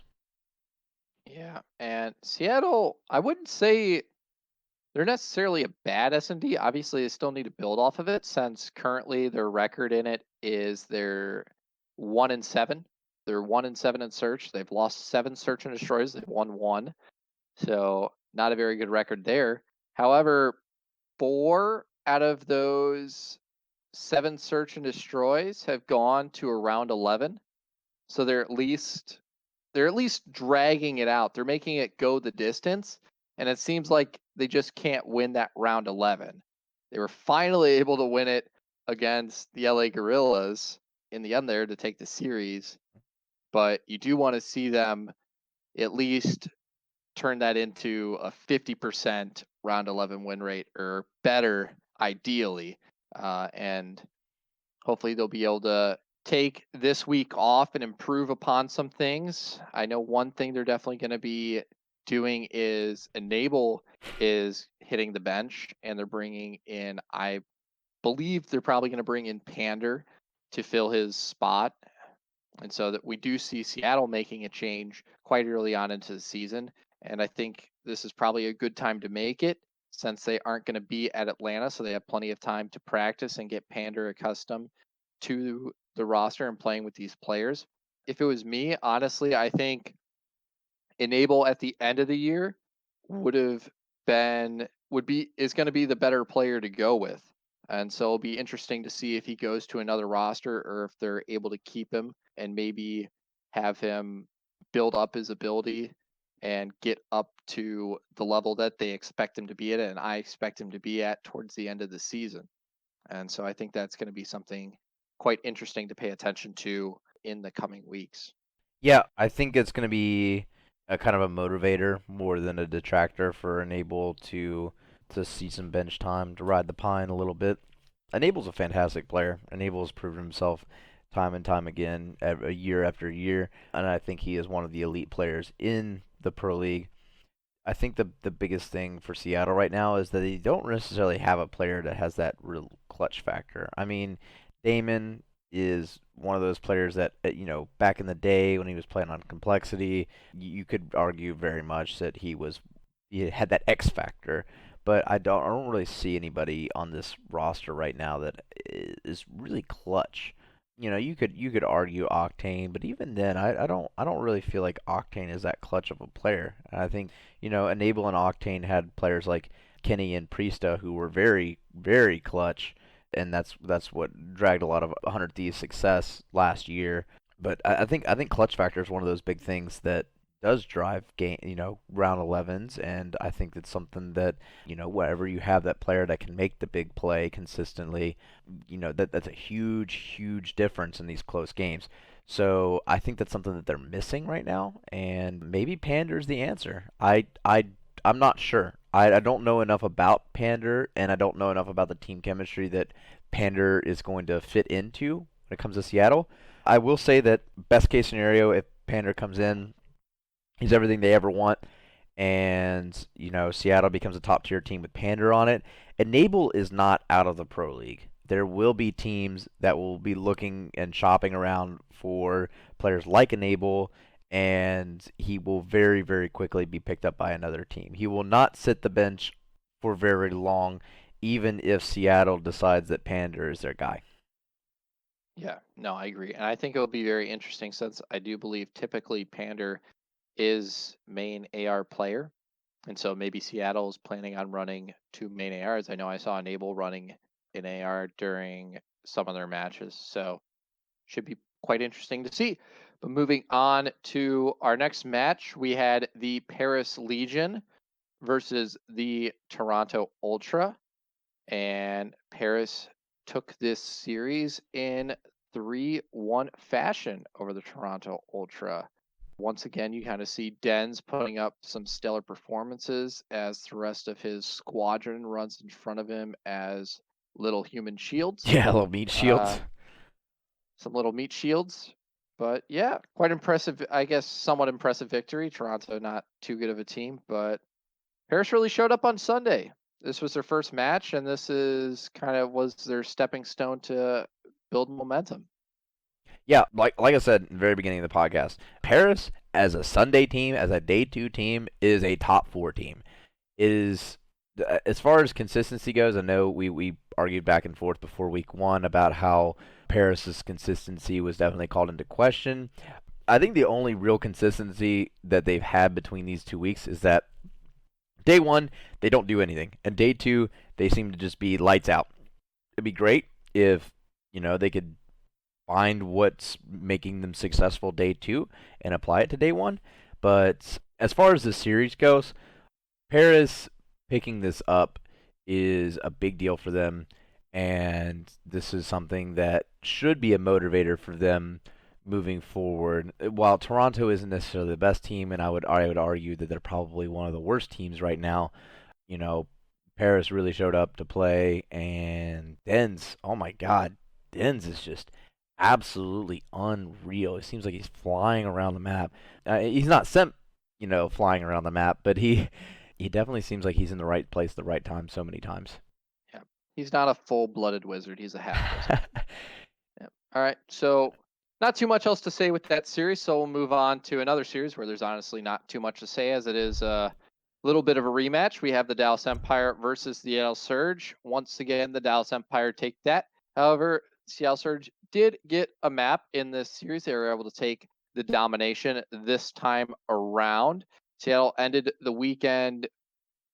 Yeah, and Seattle, I wouldn't say they're necessarily a bad S&D. Obviously, they still need to build off of it since currently their record in it is they're 1-7. They're 1-7 in search. They've lost 7 search and destroys. They've won 1. So not a very good record there. However, 4 out of those 7 search and destroys have gone to around 11. So they're at least dragging it out. They're making it go the distance, and it seems like they just can't win that round 11. They were finally able to win it against the LA Gorillas in the end there to take the series, but you do want to see them at least turn that into a 50% round 11 win rate or better, ideally. And hopefully they'll be able to take this week off and improve upon some things. I know one thing they're definitely going to be doing is Enable is hitting the bench, and they're bringing in, I believe they're probably going to bring in Pander to fill his spot. And so that we do see Seattle making a change quite early on into the season. And I think this is probably a good time to make it since they aren't going to be at Atlanta. So they have plenty of time to practice and get Pander accustomed to the roster and playing with these players. If it was me, honestly, I think Enable at the end of the year would have is going to be the better player to go with. And so it'll be interesting to see if he goes to another roster or if they're able to keep him and maybe have him build up his ability and get up to the level that they expect him to be at and I expect him to be at towards the end of the season. And so I think that's going to be something quite interesting to pay attention to in the coming weeks. Yeah, I think it's going to be a kind of a motivator more than a detractor for Enable to see some bench time to ride the pine a little bit. Enable's a fantastic player. Enable's proven himself time and time again, year after year, and I think he is one of the elite players in the pro league. I think the biggest thing for Seattle right now is that they don't necessarily have a player that has that real clutch factor. I mean, Damon is one of those players that back in the day when he was playing on complexity, you could argue very much that he had that X factor. But I don't really see anybody on this roster right now that is really clutch. You could argue Octane, but even then, I don't really feel like Octane is that clutch of a player. And I think Enable and Octane had players like Kenny and Priesta who were very very clutch, and that's what dragged a lot of 100 Thieves success last year. But I think clutch factor is one of those big things that does drive game, round 11s, and I think that's something that wherever you have that player that can make the big play consistently, that's a huge difference in these close games. So I think that's something that they're missing right now, and maybe Pander's the answer. I'm not sure. I don't know enough about Pander, and I don't know enough about the team chemistry that Pander is going to fit into when it comes to Seattle. I will say that best case scenario, if Pander comes in, he's everything they ever want, and Seattle becomes a top tier team with Pander on it. Enable is not out of the pro league. There will be teams that will be looking and shopping around for players like Enable, and he will very very quickly be picked up by another team. He will not sit the bench for very long, even if Seattle decides that Pander is their guy. Yeah, no, I agree. And I think it'll be very interesting since I do believe typically Pander is main AR player. And so maybe Seattle is planning on running 2 main ARs. I know I saw Enable running an AR during some of their matches. So should be quite interesting to see. But moving on to our next match, we had the Paris Legion versus the Toronto Ultra, and Paris took this series in 3-1 fashion over the Toronto Ultra. Once again, you kind of see Dens putting up some stellar performances as the rest of his squadron runs in front of him as little human shields. Yeah, little meat shields. Some little meat shields. But yeah, quite impressive. I guess somewhat impressive victory. Toronto not too good of a team, but Paris really showed up on Sunday. This was their first match, and this is kind of was their stepping stone to build momentum. Yeah, like I said in the very beginning of the podcast, Paris as a Sunday team, as a day two team, is a top four team. It is as far as consistency goes. I know we argued back and forth before week one about how Paris's consistency was definitely called into question. I think the only real consistency that they've had between these 2 weeks is that day one they don't do anything, and day two they seem to just be lights out. It'd be great if they could find what's making them successful day two and apply it to day one. But as far as the series goes, Paris picking this up is a big deal for them, and this is something that should be a motivator for them moving forward. While Toronto isn't necessarily the best team, and I would argue that they're probably one of the worst teams right now, you know, Paris really showed up to play, and Dens, oh my God, Dens is just absolutely unreal. It seems like he's flying around the map. He's not sent, flying around the map, but he definitely seems like he's in the right place at the right time so many times. Yeah, he's not a full-blooded wizard; he's a half wizard. Yeah. All right, so not too much else to say with that series, so we'll move on to another series where there's honestly not too much to say, as it is a little bit of a rematch. We have the Dallas Empire versus the Seattle Surge. Once again, the Dallas Empire take that. However, Seattle Surge did get a map in this series. They were able to take the domination this time around. Seattle ended the weekend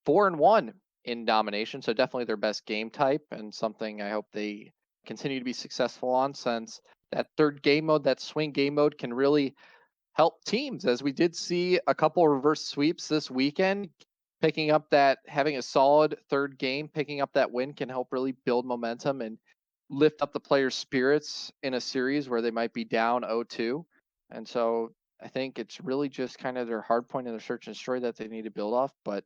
4-1 in domination, so definitely their best game type, and something I hope they continue to be successful on, since that third game mode, that swing game mode, can really help teams, as we did see a couple reverse sweeps this weekend. Picking up that, having a solid third game, picking up that win can help really build momentum and lift up the players' spirits in a series where they might be down 0-2. And so I think it's really just kind of their hard point in their search and destroy that they need to build off. But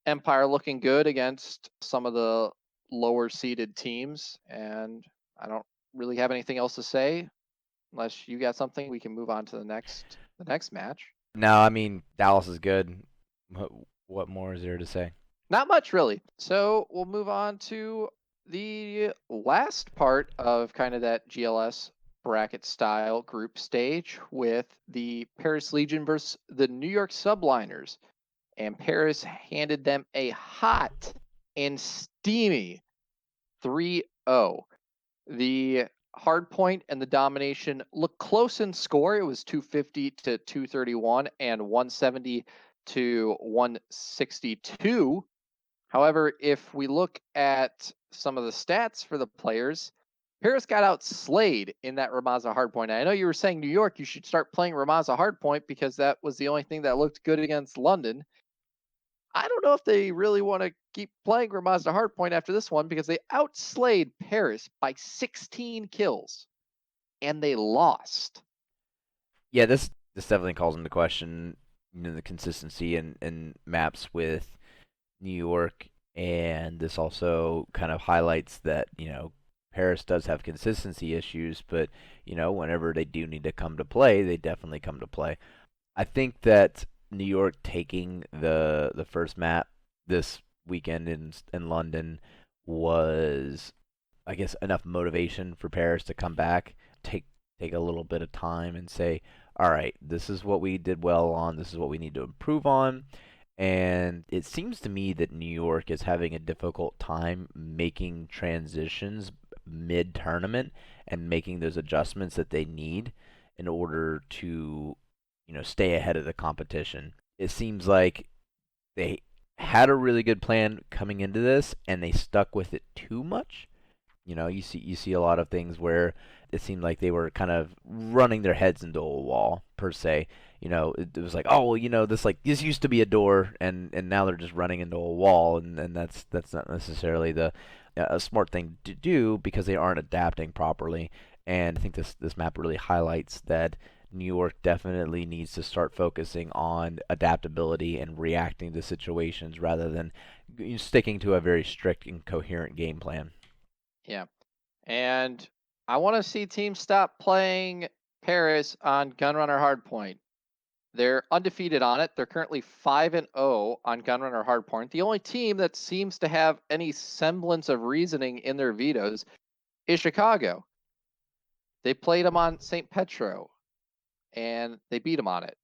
Empire looking good against some of the lower seeded teams, and I don't really have anything else to say. Unless you got something, we can move on to the next match. No, I mean Dallas is good. What more is there to say? Not much, really. So we'll move on to the last part of kind of that GLS bracket style group stage with the Paris Legion versus the New York Subliners. And Paris handed them a hot and steamy 3-0. The hard point and the domination look close in score. It was 250 to 231 and 170 to 162. However, if we look at some of the stats for the players, Paris got outslayed in that Ramaza hardpoint. I know you were saying New York, you should start playing Ramaza hardpoint because that was the only thing that looked good against London. I don't know if they really want to keep playing Ramazda Hardpoint after this one, because they outslayed Paris by 16 kills and they lost. Yeah, this definitely calls into question the consistency and maps with New York, and this also kind of highlights that Paris does have consistency issues, but whenever they do need to come to play, they definitely come to play. I think that New York taking the first map this weekend in London was, I guess, enough motivation for Paris to come back, take a little bit of time and say, all right, this is what we did well on, this is what we need to improve on. And it seems to me that New York is having a difficult time making transitions mid tournament and making those adjustments that they need in order to stay ahead of the competition. It seems like they had a really good plan coming into this and they stuck with it too much, You see a lot of things where it seemed like they were kind of running their heads into a wall per se. It was like, oh, well, this used to be a door, and now they're just running into a wall, and that's not necessarily the a smart thing to do because they aren't adapting properly. And I think this map really highlights that New York definitely needs to start focusing on adaptability and reacting to situations rather than sticking to a very strict and coherent game plan. Yeah. And I want to see teams stop playing Paris on Gunrunner Hardpoint. They're undefeated on it. They're currently 5-0 on Gunrunner Hardpoint. The only team that seems to have any semblance of reasoning in their vetoes is Chicago. They played them on St. Petro and they beat them on it.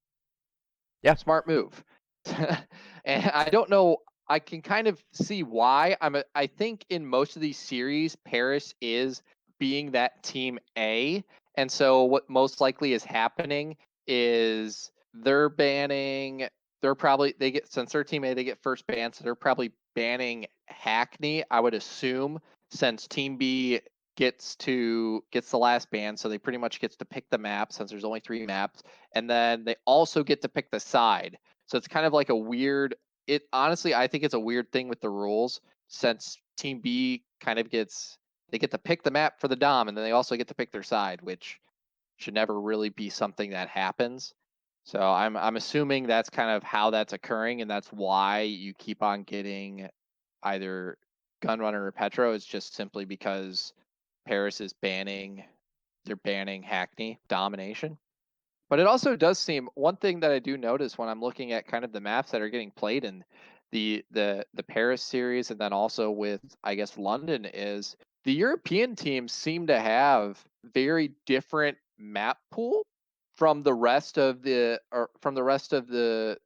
Yeah. Smart move. And I don't know. I can kind of see why. I think in most of these series, Paris is being that team A, and so what most likely is happening is they're banning. They're probably they get since they're team A, they get first ban, so they're probably banning Hackney. I would assume since Team B gets the last ban, so they pretty much gets to pick the map since there's only 3 maps, and then they also get to pick the side. So it's kind of like a weird. It honestly, I think it's a weird thing with the rules since Team B kind of they get to pick the map for the Dom, and then they also get to pick their side, which should never really be something that happens. So I'm assuming that's kind of how that's occurring, and that's why you keep on getting either Gunrunner or Petro. Is just simply because Paris is they're banning Hackney domination. But it also does seem one thing that I do notice when I'm looking at kind of the maps that are getting played in the Paris series and then also with I guess London is the European teams seem to have very different map pool from the rest of the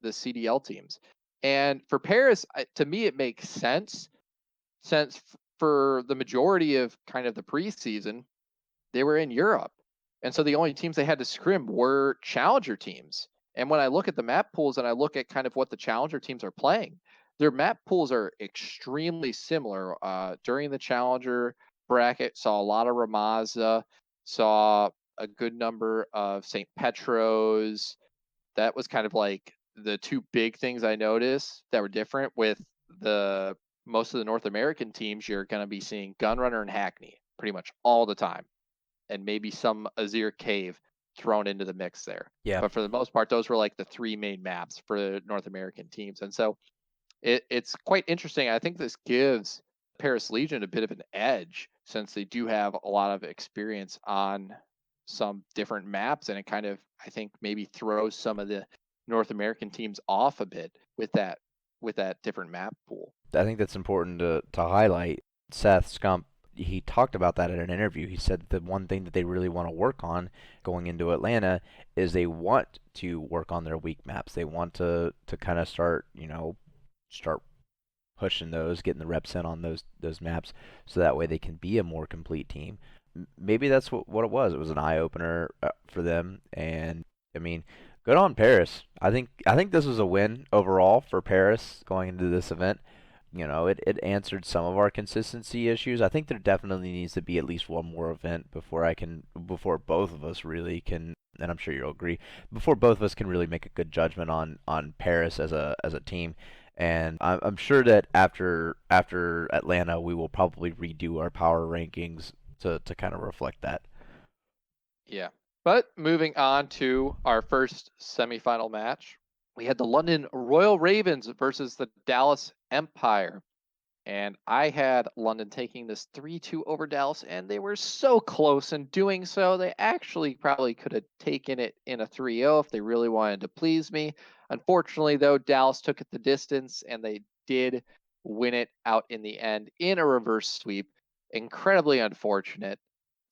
CDL teams. And for Paris, to me, it makes sense since for the majority of kind of the preseason, they were in Europe. And so the only teams they had to scrim were challenger teams. And when I look at the map pools and I look at kind of what the challenger teams are playing, their map pools are extremely similar. During the challenger bracket, saw a lot of Ramaza, saw a good number of St. Petros. That was kind of like the two big things I noticed that were different with the most of the North American teams. You're going to be seeing Gunrunner and Hackney pretty much all the time and maybe some Azir Cave thrown into the mix there. Yeah. But for the most part, those were like the 3 main maps for the North American teams. And so it's quite interesting. I think this gives Paris Legion a bit of an edge since they do have a lot of experience on some different maps. And it kind of, I think, maybe throws some of the North American teams off a bit with that different map pool. I think that's important to highlight. Seth Scump, he talked about that in an interview. He said the one thing that they really want to work on going into Atlanta is they want to work on their weak maps. They want to kind of start pushing those, getting the reps in on those maps, so that way they can be a more complete team. Maybe that's what it was. It was an eye opener for them, and I mean, good on Paris. I think this was a win overall for Paris going into this event. It answered some of our consistency issues. I think there definitely needs to be at least one more event before both of us really can, and I'm sure you'll agree, before both of us can really make a good judgment on Paris as a team. And I'm sure that after Atlanta, we will probably redo our power rankings to kind of reflect that. Yeah. But moving on to our first semifinal match, we had the London Royal Ravens versus the Dallas Empire. And I had London taking this 3-2 over Dallas, and they were so close in doing so. They actually probably could have taken it in a 3-0 if they really wanted to please me. Unfortunately, though, Dallas took it the distance, and they did win it out in the end in a reverse sweep. Incredibly unfortunate.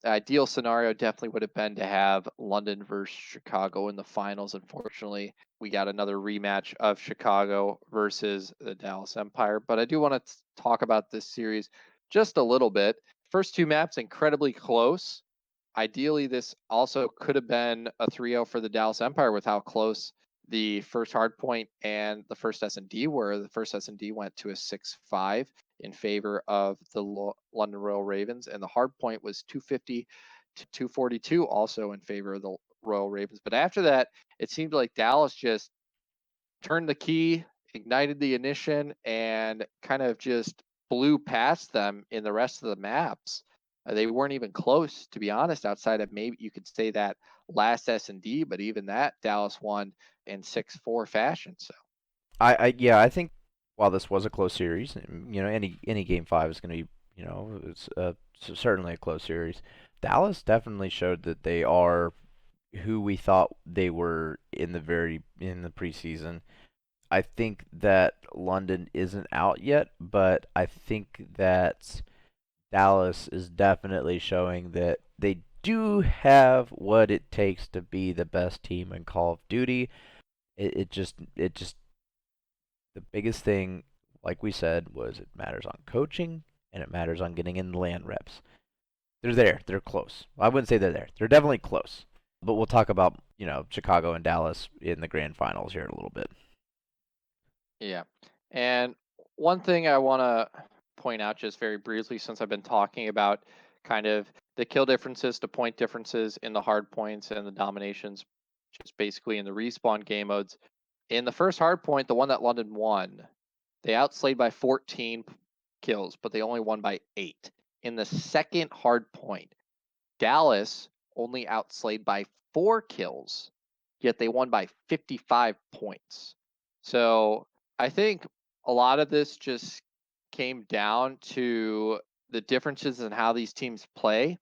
Ideal scenario definitely would have been to have London versus Chicago in the finals. Unfortunately, we got another rematch of Chicago versus the Dallas Empire. But I do want to talk about this series just a little bit. First 2 maps incredibly close. Ideally, this also could have been a 3-0 for the Dallas Empire with how close the first hardpoint and the first S&D were. The first S&D went to a 6-5 in favor of London Royal Ravens, and the hard point was 250 to 242, also in favor of the Royal Ravens. But after that, it seemed like Dallas just turned the key, ignited the ignition, and kind of just blew past them in the rest of the maps. They weren't even close, to be honest, outside of maybe you could say that last S&D, but even that Dallas won in 6-4 fashion. So Yeah, I think while this was a close series, any game five is going to be, it's certainly a close series. Dallas definitely showed that they are who we thought they were in the preseason. I think that London isn't out yet, but I think that Dallas is definitely showing that they do have what it takes to be the best team in Call of Duty. It just the biggest thing, like we said, was it matters on coaching and it matters on getting in the land reps. They're there. They're close. I wouldn't say they're there. They're definitely close. But we'll talk about, Chicago and Dallas in the grand finals here in a little bit. yeah. And one thing I want to point out just very briefly, since I've been talking about kind of the kill differences to point differences in the hard points and the dominations, just basically in the respawn game modes. In the first hard point, the one that London won, they outslayed by 14 kills, but they only won by 8. In the second hard point, Dallas only outslayed by 4 kills, yet they won by 55 points. So I think a lot of this just came down to the differences in how these teams play,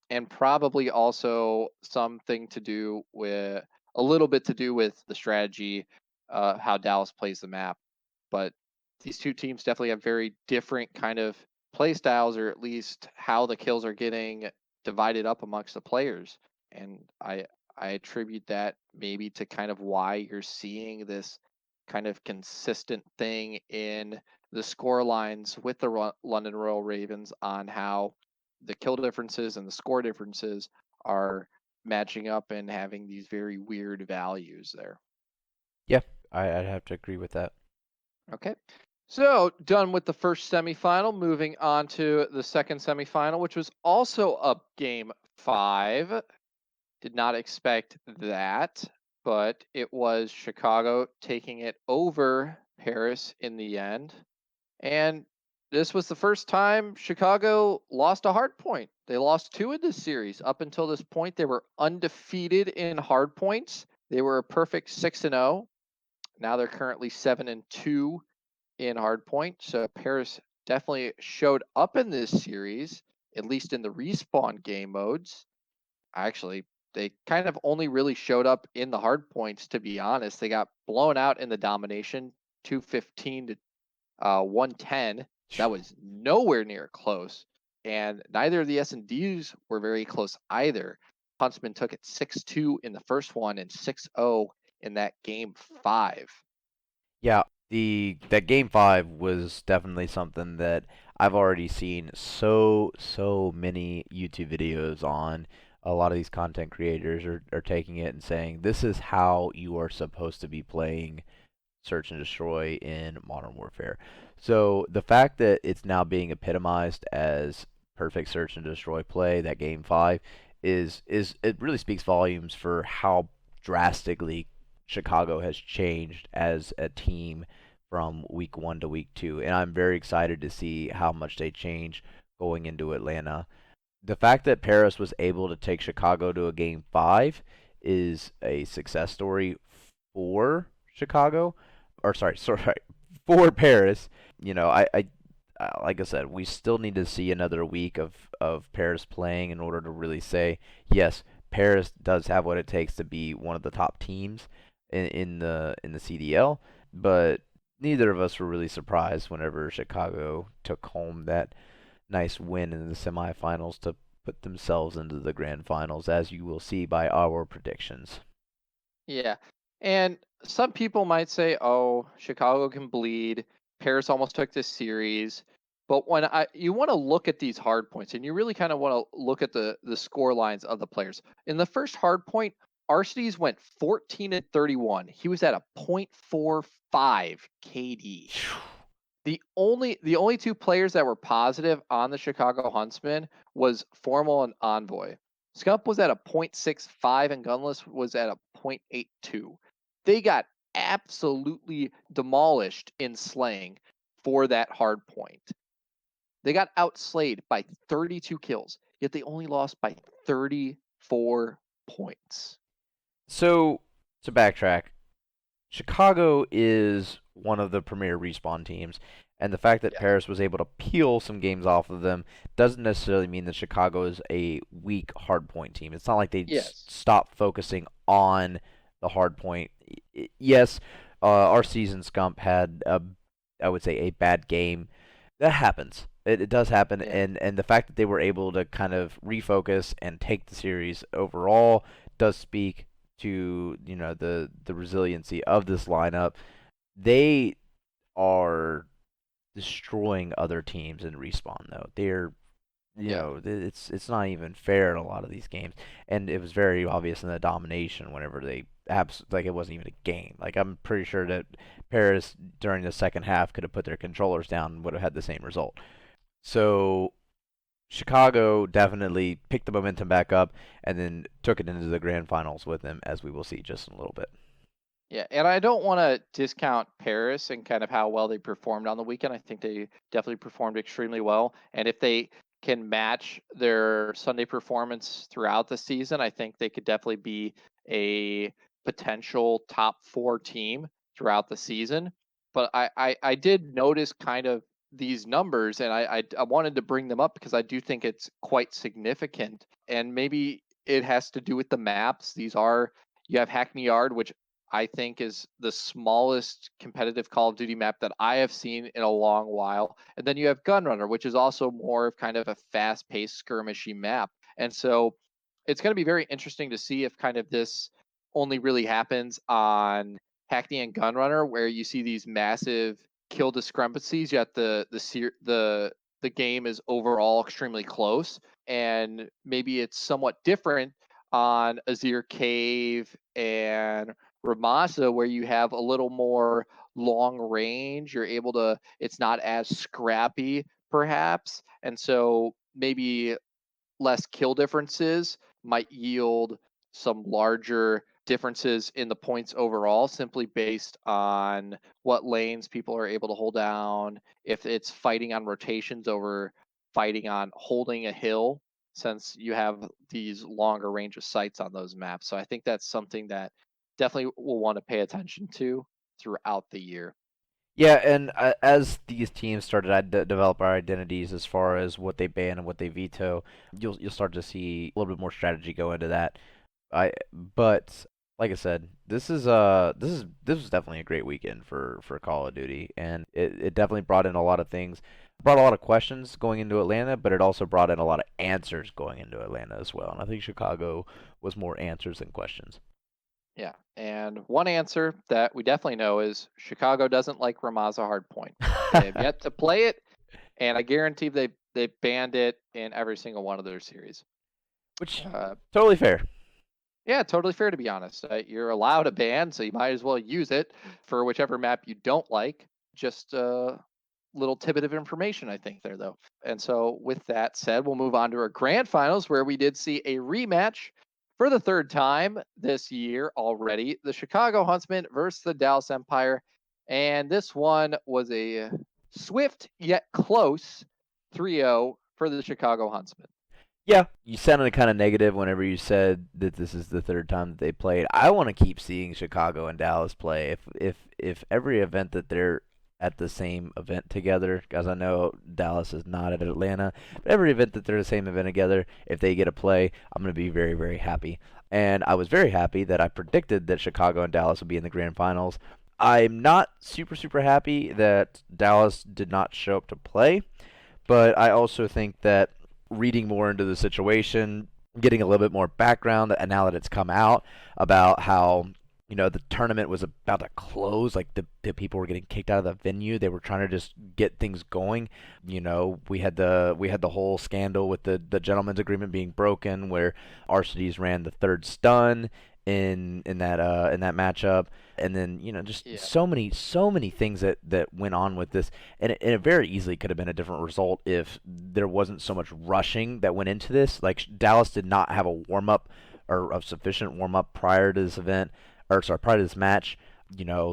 and probably also something to do with a little bit to do with the strategy, how Dallas plays the map. But these two teams definitely have very different kind of play styles, or at least how the kills are getting divided up amongst the players. And I attribute that maybe to kind of why you're seeing this kind of consistent thing in the score lines with the London Royal Ravens on how the kill differences and the score differences are matching up and having these very weird values there. Yeah, I'd have to agree with that. Okay. So, done with the first semifinal, moving on to the second semifinal, which was also a game 5. Did not expect that, but it was Chicago taking it over Paris in the end. And this was the first time Chicago lost a hard point. They lost 2 in this series. Up until this point, they were undefeated in hard points. They were a perfect 6-0. Now they're currently 7-2 in hard point. So Paris definitely showed up in this series, at least in the respawn game modes. Actually, they kind of only really showed up in the hard points, to be honest. They got blown out in the domination, 215 to 110. That was nowhere near close. And neither of the S&Ds were very close either. Huntsman took it 6-2 in the first one and 6-0 in that game 5. Yeah, the that game five was definitely something that I've already seen so many YouTube videos on. A lot of these content creators are taking it and saying this is how you are supposed to be playing search and destroy in Modern Warfare. So the fact that it's now being epitomized as perfect search and destroy play, that game five, is it really speaks volumes for how drastically Chicago has changed as a team from week one to week two. And I'm very excited to see how much they change going into Atlanta. The fact that Paris was able to take Chicago to a game five is a success story for Chicago, or sorry, for Paris. Like I said, we still need to see another week of Paris playing in order to really say yes, Paris does have what it takes to be one of the top teams in the CDL. But neither of us were really surprised whenever Chicago took home that nice win in the semifinals to put themselves into the grand finals, as you will see by our predictions. Yeah. And some people might say, "Oh, Chicago can bleed. Paris almost took this series." But when you want to look at these hard points, and you really kind of want to look at the score lines of the players. In the first hard point, Arcides went 14 and 31. He was at a .45 KD. The only two players that were positive on the Chicago Huntsmen was Formal and Envoy. Scump was at a .65 and Gunless was at a .82. They got absolutely demolished in slaying for that hard point. They got outslayed by 32 kills, yet they only lost by 34 points. So to backtrack, Chicago is one of the premier respawn teams, and the fact that Yes. Paris was able to peel some games off of them doesn't necessarily mean that Chicago is a weak hardpoint team. It's not like they Yes. stopped focusing on the hardpoint. Yes, our season Scump had I would say a bad game. That happens. It does happen, Yeah. and the fact that they were able to kind of refocus and take the series overall does speak to the resiliency of this lineup. They are destroying other teams in respawn though. They're Yeah. it's not even fair in a lot of these games, and it was very obvious in the domination whenever they like it wasn't even a game. Like I'm pretty sure that Paris during the second half could have put their controllers down and would have had the same result. So Chicago definitely picked the momentum back up and then took it into the grand finals with them, as we will see just in a little bit. Yeah, and I don't want to discount Paris and kind of how well they performed on the weekend. I think they definitely performed extremely well. And if they can match their Sunday performance throughout the season, I think they could definitely be a potential top four team throughout the season. But I did notice kind of these numbers, and I wanted to bring them up because I do think it's quite significant. And maybe it has to do with the maps. You have Hackney Yard, which I think is the smallest competitive Call of Duty map that I have seen in a long while. And then you have Gunrunner, which is also more of kind of a fast-paced skirmishy map. And so it's going to be very interesting to see if kind of this only really happens on Hackney and Gunrunner, where you see these massive kill discrepancies, yet the game is overall extremely close. And maybe it's somewhat different on Azir Cave and Ramasa, where you have a little more long range. You're able to, it's not as scrappy, perhaps. And so maybe less kill differences might yield some larger differences in the points overall, simply based on what lanes people are able to hold down, if it's fighting on rotations over fighting on holding a hill, since you have these longer range of sights on those maps. So I think that's something that definitely will want to pay attention to throughout the year. Yeah, and as these teams started to develop our identities as far as what they ban and what they veto, you'll start to see a little bit more strategy go into that. But like I said, this was definitely a great weekend for Call of Duty, and it definitely brought in a lot of things, brought a lot of questions going into Atlanta, but it also brought in a lot of answers going into Atlanta as well. And I think Chicago was more answers than questions. Yeah, and one answer that we definitely know is Chicago doesn't like Ramaz Hardpoint. They have yet to play it, and I guarantee they banned it in every single one of their series. Which Uh, totally fair. yeah, totally fair to be honest. You're allowed a ban, so you might as well use it for whichever map you don't like. Just a little tidbit of information, I think, there, though. And so, with that said, we'll move on to our grand finals, where we did see a rematch for the third time this year already, the Chicago Huntsmen versus the Dallas Empire. And this one was a swift yet close 3-0 for the Chicago Huntsmen. Yeah, you sounded kind of negative whenever you said that this is the third time that they played. I want to keep seeing Chicago and Dallas play. If every event that they're at the same event together, because I know Dallas is not at Atlanta, but every event that they're the same event together, if they get a play, I'm going to be very, very happy. And I was very happy that I predicted that Chicago and Dallas would be in the grand finals. I'm not super, super happy that Dallas did not show up to play, but I also think that reading more into the situation, getting a little bit more background, and now that it's come out about how the tournament was about to close, like the people were getting kicked out of the venue. They were trying to just get things going. We had the whole scandal with the gentleman's agreement being broken, where Arcides ran the third stun, in that matchup, and then just Yeah. so many things that went on with this, and it very easily could have been a different result if there wasn't so much rushing that went into this. Like Dallas did not have a warm up or a sufficient warm up prior to this event, or sorry, prior to this match.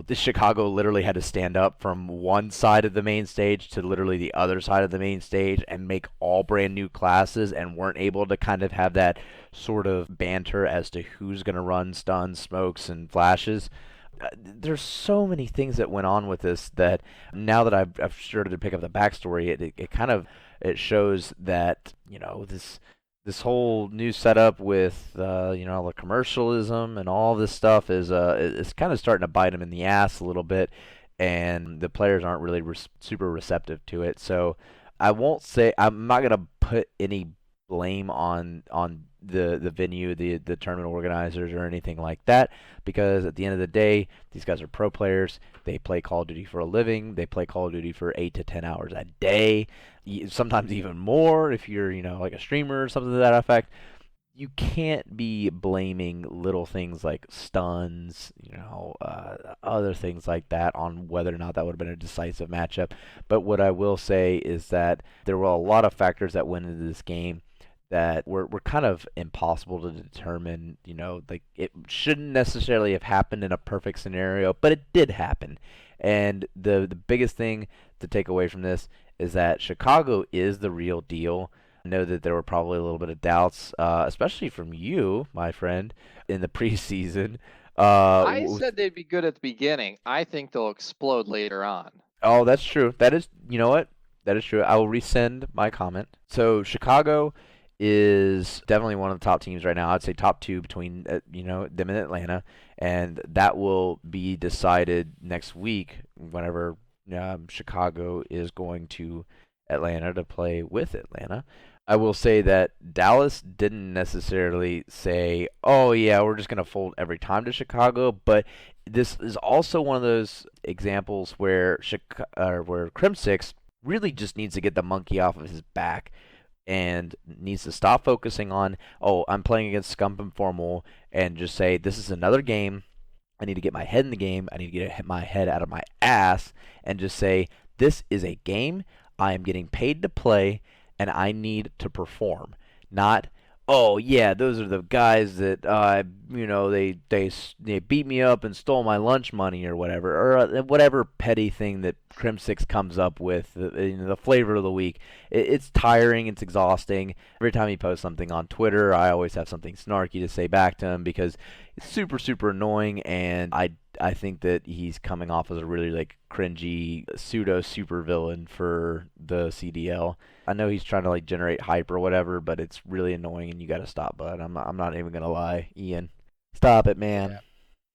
This Chicago literally had to stand up from one side of the main stage to literally the other side of the main stage and make all brand new classes, and weren't able to kind of have that sort of banter as to who's going to run stuns, smokes, and flashes. There's so many things that went on with this that now that I've started to pick up the backstory, it kind of it shows that this whole new setup with the commercialism and all this stuff is kind of starting to bite them in the ass a little bit, and the players aren't really super receptive to it. So I'm not gonna put any blame on the venue, the tournament organizers, or anything like that, because at the end of the day, these guys are pro players. They play Call of Duty for a living. They play Call of Duty for 8 to 10 hours a day, sometimes even more if you're like a streamer or something to that effect. You can't be blaming little things like stuns, other things like that on whether or not that would have been a decisive matchup. But what I will say is that there were a lot of factors that went into this game that were kind of impossible to determine. Like it shouldn't necessarily have happened in a perfect scenario, but it did happen. And the biggest thing to take away from this is that Chicago is the real deal. I know that there were probably a little bit of doubts, especially from you, my friend, in the preseason. I said they'd be good at the beginning. I think they'll explode later on. Oh, that's true. That is, you know what? That is true. I will rescind my comment. So Chicago is definitely one of the top teams right now. I'd say top two between them and Atlanta, and that will be decided next week whenever Chicago is going to Atlanta to play with Atlanta. I will say that Dallas didn't necessarily say, "Oh yeah, we're just gonna fold every time to Chicago," but this is also one of those examples where where Crim6 really just needs to get the monkey off of his back and needs to stop focusing on, "Oh, I'm playing against Scump and Formal," and just say, "This is another game. I need to get my head in the game. I need to get my head out of my ass," and just say, "This is a game. I am getting paid to play, and I need to perform." Not, "Oh yeah, those are the guys that they beat me up and stole my lunch money," or whatever, or whatever petty thing that Crim6 comes up with, the flavor of the week. It's tiring, it's exhausting. Every time he posts something on Twitter, I always have something snarky to say back to him because it's super super annoying, and I think that he's coming off as a really like cringy pseudo super villain for the CDL. I know he's trying to like generate hype or whatever, but it's really annoying, and you got to stop, bud. I'm not even gonna lie, Ian. Stop it, Yeah. man.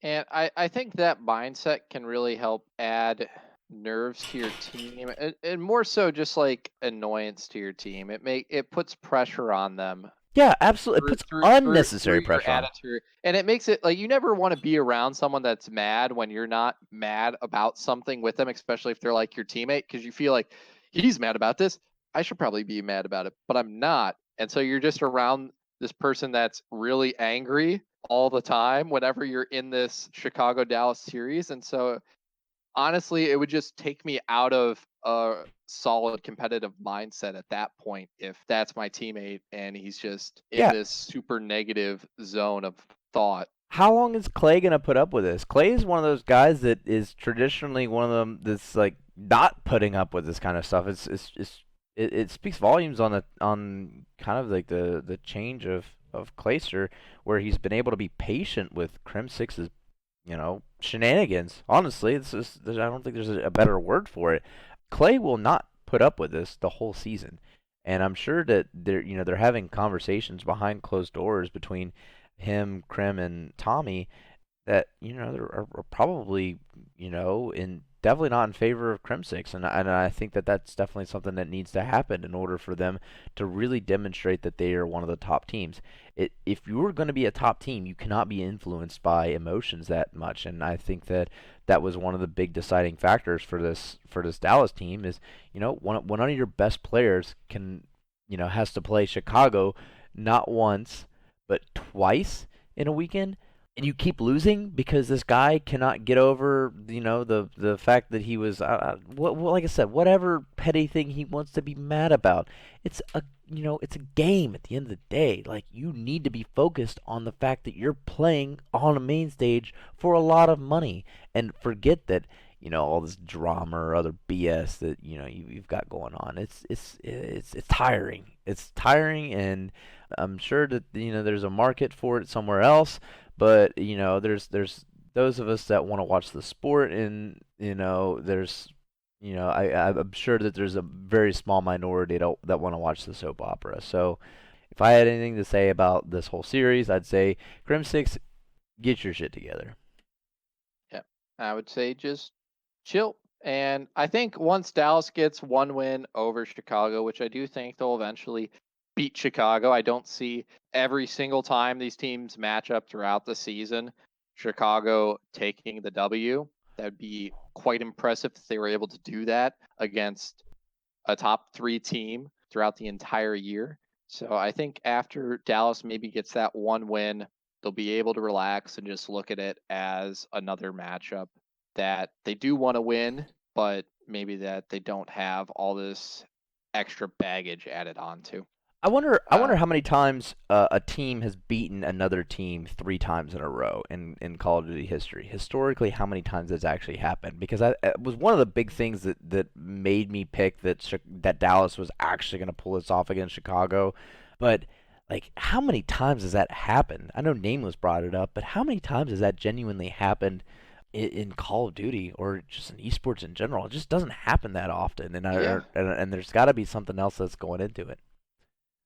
And I think that mindset can really help add nerves to your team, and more so just like annoyance to your team. It puts pressure on them Yeah, absolutely. It through puts through through unnecessary through your pressure on him. attitude, and it makes it like you never want to be around someone that's mad when you're not mad about something with them, especially if they're like your teammate, because you feel like he's mad about this. I should probably be mad about it, but I'm not. And so you're just around this person that's really angry all the time whenever you're in this Chicago Dallas series. And so honestly, it would just take me out of a solid competitive mindset at that point if that's my teammate and he's just in Yeah. this super negative zone of thought. How long is Clay gonna put up with this? Clay is one of those guys that is traditionally one of them that's like not putting up with this kind of stuff. It speaks volumes on on kind of like the change of Clayster, where he's been able to be patient with Crim6's shenanigans. Honestly, I don't think there's a better word for it. Clay will not put up with this the whole season, and I'm sure that they're having conversations behind closed doors between him, Krim, and Tommy that are probably in definitely not in favor of Crim6, and I think that that's definitely something that needs to happen in order for them to really demonstrate that they are one of the top teams. If you're going to be a top team, you cannot be influenced by emotions that much, and I think that that was one of the big deciding factors for this Dallas team is one of your best players has to play Chicago not once but twice in a weekend. and you keep losing because this guy cannot get over, the fact that he was, like I said, whatever petty thing he wants to be mad about. It's a, it's a game at the end of the day. Like, you need to be focused on the fact that you're playing on a main stage for a lot of money, and forget that, all this drama or other BS that, you've got going on. It's tiring. It's tiring, and I'm sure that, there's a market for it somewhere else, but, there's those of us that want to watch the sport, and, there's, I'm sure that there's a very small minority that want to watch the soap opera. So if I had anything to say about this whole series, I'd say Crim Six, get your shit together. Yeah, I would say just chill. And I think once Dallas gets one win over Chicago, which I do think they'll eventually beat Chicago, I don't see every single time these teams match up throughout the season, Chicago taking the W. That'd be quite impressive if they were able to do that against a top three team throughout the entire year. So I think after Dallas maybe gets that one win, they'll be able to relax and just look at it as another matchup that they do want to win, but maybe that they don't have all this extra baggage added onto. I wonder Uh, how many times a team has beaten another team 3 times in a row in Call of Duty history. Historically, how many times has actually happened? Because it was one of the big things that made me pick that Dallas was actually going to pull this off against Chicago. But, like, how many times has that happened? I know Nameless brought it up, but how many times has that genuinely happened in Call of Duty or just in esports in general? It just doesn't happen that often, yeah, and there's got to be something else that's going into it.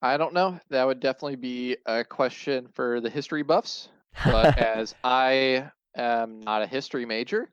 I don't know. That would definitely be a question for the history buffs. But as I am not a history major,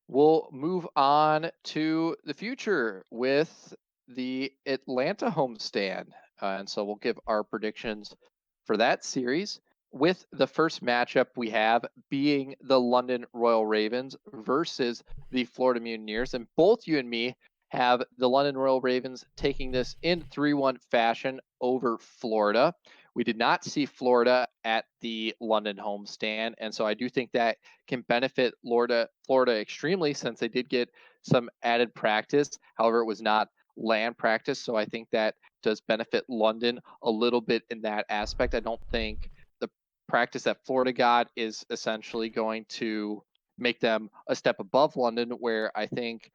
we'll move on to the future with the Atlanta homestand. And so we'll give our predictions for that series, with the first matchup we have being the London Royal Ravens versus the Florida Mutineers. And both you and me have the London Royal Ravens taking this in 3-1 fashion over Florida. We did not see Florida at the London homestand, and so I do think that can benefit Florida extremely, since they did get some added practice. However, it was not land practice, so I think that does benefit London a little bit in that aspect. I don't think the practice that Florida got is essentially going to make them a step above London, where I think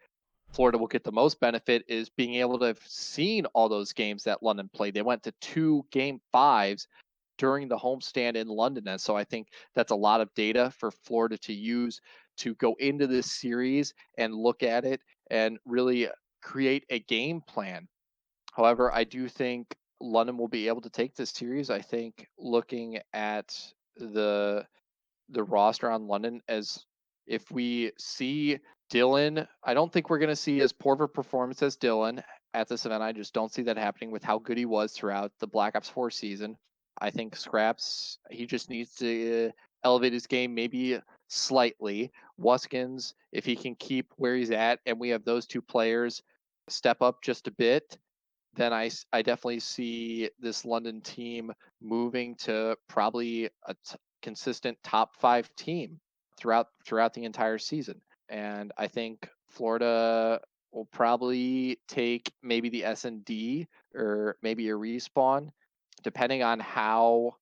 Florida will get the most benefit is being able to have seen all those games that London played. They went to 2 game 5s during the homestand in London. And so I think that's a lot of data for Florida to use to go into this series and look at it and really create a game plan. However, I do think London will be able to take this series. I think looking at the the roster on London, as if we see Dylan, I don't think we're going to see as poor of a performance as Dylan at this event. I just don't see that happening with how good he was throughout the Black Ops 4 season. I think Scraps, he just needs to elevate his game maybe slightly. Wuskins, if he can keep where he's at, and we have those two players step up just a bit, then I definitely see this London team moving to probably a consistent top 5 team throughout the entire season. And I think Florida will probably take maybe the S&D or maybe a respawn, depending on how,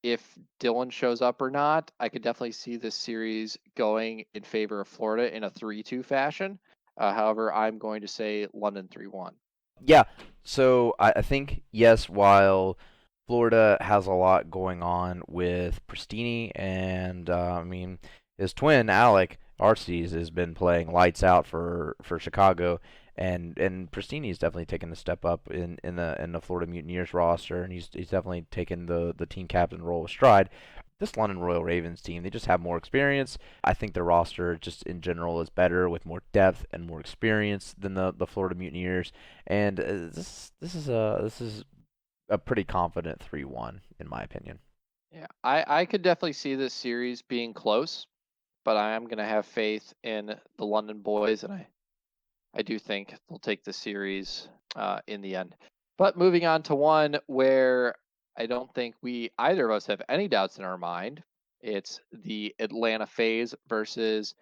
if Dylan shows up or not. I could definitely see this series going in favor of Florida in a 3-2 fashion. However, I'm going to say London 3-1. Yeah, so I think, yes, while Florida has a lot going on with Pristini, and I mean, his twin Alec Arces has been playing lights out for Chicago, and Pristini's definitely taken a step up in the Florida Mutineers roster, and he's definitely taken the team captain role with stride. This London Royal Ravens team, they just have more experience. I think their roster just in general is better with more depth and more experience than the Florida Mutineers, and this is a pretty confident 3-1 in my opinion. Yeah, I could definitely see this series being close, but I am going to have faith in the London boys, and I do think they'll take the series in the end. But moving on to one where I don't think we either of us have any doubts in our mind It's the Atlanta FaZe versus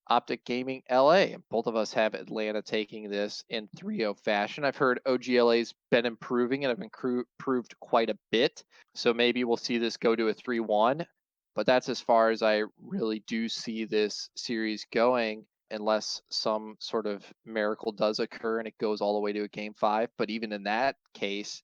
Optic Gaming LA. Both of us have Atlanta taking this in 3-0 fashion. I've heard OGLA's been improving and have improved quite a bit. So maybe we'll see this go to a 3-1. But that's as far as I really do see this series going, unless some sort of miracle does occur and it goes all the way to a game 5. But even in that case,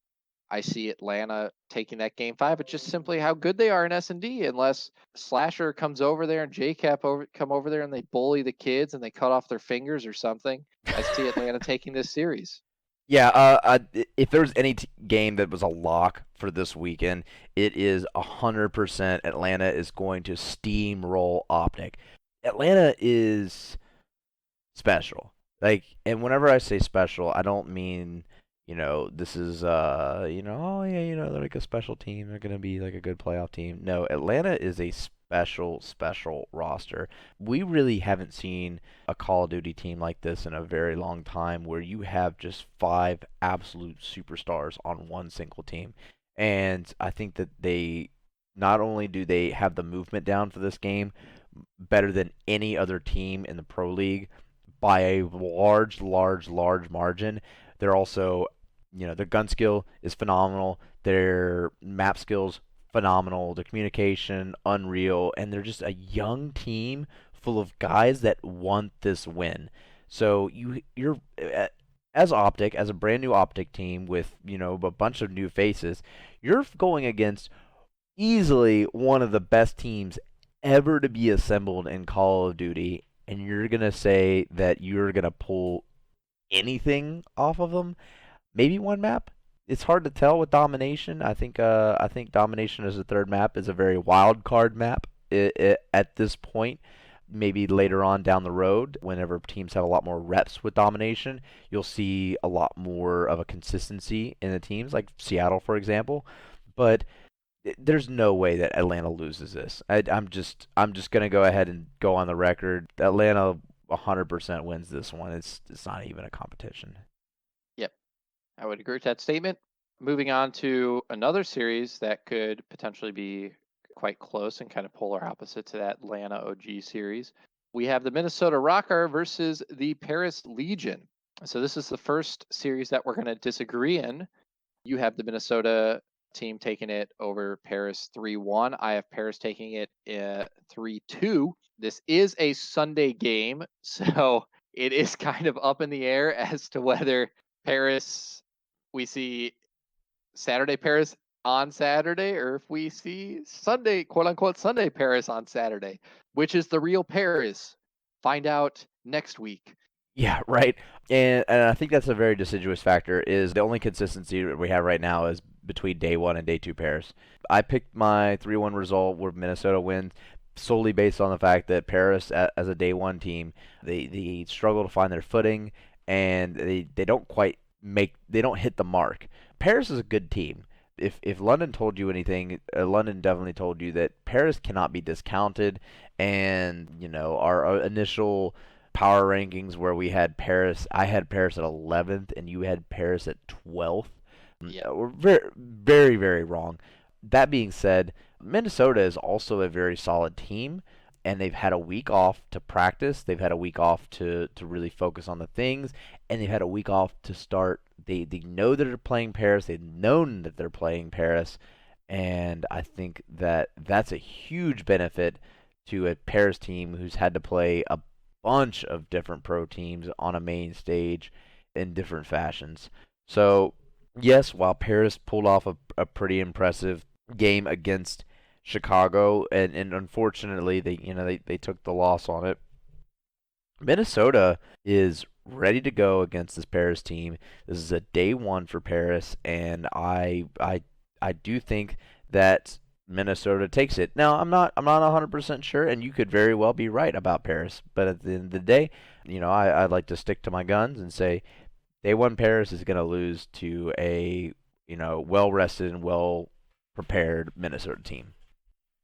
I see Atlanta taking that game 5. It's just simply how good they are in S&D, unless Slasher comes over there and JCap come over there and they bully the kids and they cut off their fingers or something. I see Atlanta taking this series. Yeah, if there's any game that was a lock for this weekend, it is 100% Atlanta is going to steamroll Optic. Atlanta is special. Like, and whenever I say special, I don't mean, this is oh yeah, they're like a special team. They're gonna be like a good playoff team. No, Atlanta is a special roster. We really haven't seen a Call of Duty team like this in a very long time, where you have just five absolute superstars on one single team. And I think that they not only do they have the movement down for this game better than any other team in the pro league by a large margin. They're also, their gun skill is phenomenal. Their map skills phenomenal. The communication unreal, and they're just a young team full of guys that want this win. So you're as Optic, as a brand new Optic team with a bunch of new faces, you're going against easily one of the best teams ever to be assembled in Call of Duty, and you're gonna say that you're gonna pull anything off of them? Maybe one map. It's hard to tell with domination. I think domination as a third map is a very wild card map at this point. Maybe later on down the road, whenever teams have a lot more reps with domination, you'll see a lot more of a consistency in the teams, like Seattle, for example. But there's no way that Atlanta loses this. I'm just gonna go ahead and go on the record. Atlanta 100% wins this one. It's not even a competition. Yep, I would agree with that statement. Moving on to another series that could potentially be quite close and kind of polar opposite to that Atlanta OG series. We have the Minnesota Rocker versus the Paris Legion. So this is the first series that we're going to disagree in. You have the Minnesota team taking it over Paris 3-1. I have Paris taking it 3-2. This is a Sunday game, so it is kind of up in the air as to whether Paris, we see Saturday Paris on Saturday, or if we see Sunday, quote unquote, Sunday Paris on Saturday, which is the real Paris. Find out next week. Yeah, right. And I think that's a very deciduous factor. Is the only consistency that we have right now is between day one and day two pairs. I picked my 3-1 result where Minnesota wins solely based on the fact that Paris, as a day one team, they struggle to find their footing, and they don't quite they don't hit the mark. Paris is a good team. If London told you anything, London definitely told you that Paris cannot be discounted, and our initial power rankings where we had Paris. I had Paris at 11th, and you had Paris at 12th. Yep. We're very wrong. That being said, Minnesota is also a very solid team, and they've had a week off to practice. They've had a week off to really focus on the things, and they've had a week off to start. They know that they're playing Paris. They've known that they're playing Paris, and I think that that's a huge benefit to a Paris team who's had to play a bunch of different pro teams on a main stage in different fashions. So, yes, while Paris pulled off a pretty impressive game against Chicago, and unfortunately they took the loss on it. Minnesota is ready to go against this Paris team. This is a day one for Paris, and I do think that Minnesota takes it. Now, I'm not 100% sure, and you could very well be right about Paris. But at the end of the day, I'd like to stick to my guns and say day one Paris is going to lose to a well rested and well prepared Minnesota team.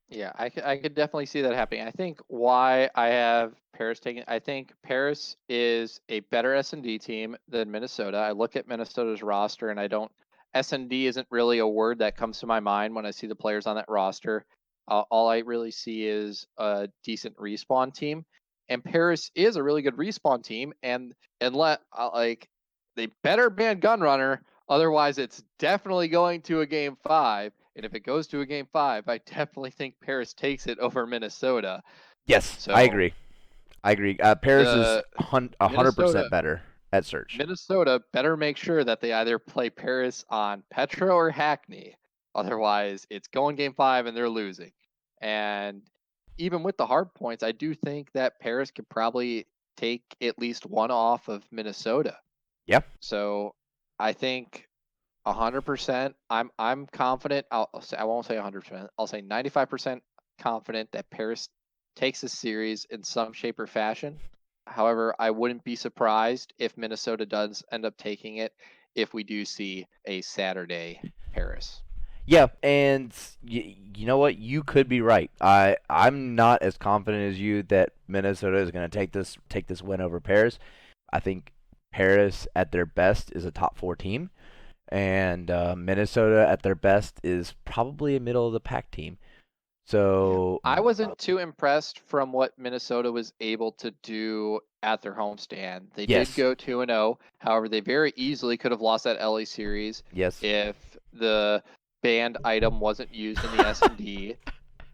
Yeah, I could definitely see that happening. I think why I have Paris taking, I think Paris is a better S&D team than Minnesota. I look at Minnesota's roster and I don't, S&D isn't really a word that comes to my mind when I see the players on that roster. All I really see is a decent respawn team, and Paris is a really good respawn team. And like they better ban Gunrunner, otherwise it's definitely going to a game five. And if it goes to a game five, I definitely think Paris takes it over Minnesota. Yes, I So agree. I agree. Paris is the 100% Minnesota better at search. Minnesota better make sure that they either play Paris on Petro or Hackney. Otherwise, it's going game five and they're losing. And even with the hard points, I do think that Paris could probably take at least one off of Minnesota. Yeah. So I think 100%. I'm confident. I won't say 100%. I'll say 95% confident that Paris takes this series in some shape or fashion. However, I wouldn't be surprised if Minnesota does end up taking it if we do see a Saturday Paris. Yeah, and you know what? You could be right. I'm not as confident as you that Minnesota is going to take this win over Paris. I think Paris at their best is a top 4 team, and Minnesota at their best is probably a middle of the pack team. Yeah. So I wasn't too impressed from what Minnesota was able to do at their homestand. They did yes, go 2-0. However, they very easily could have lost that LA series yes, if the banned item wasn't used in the S&D.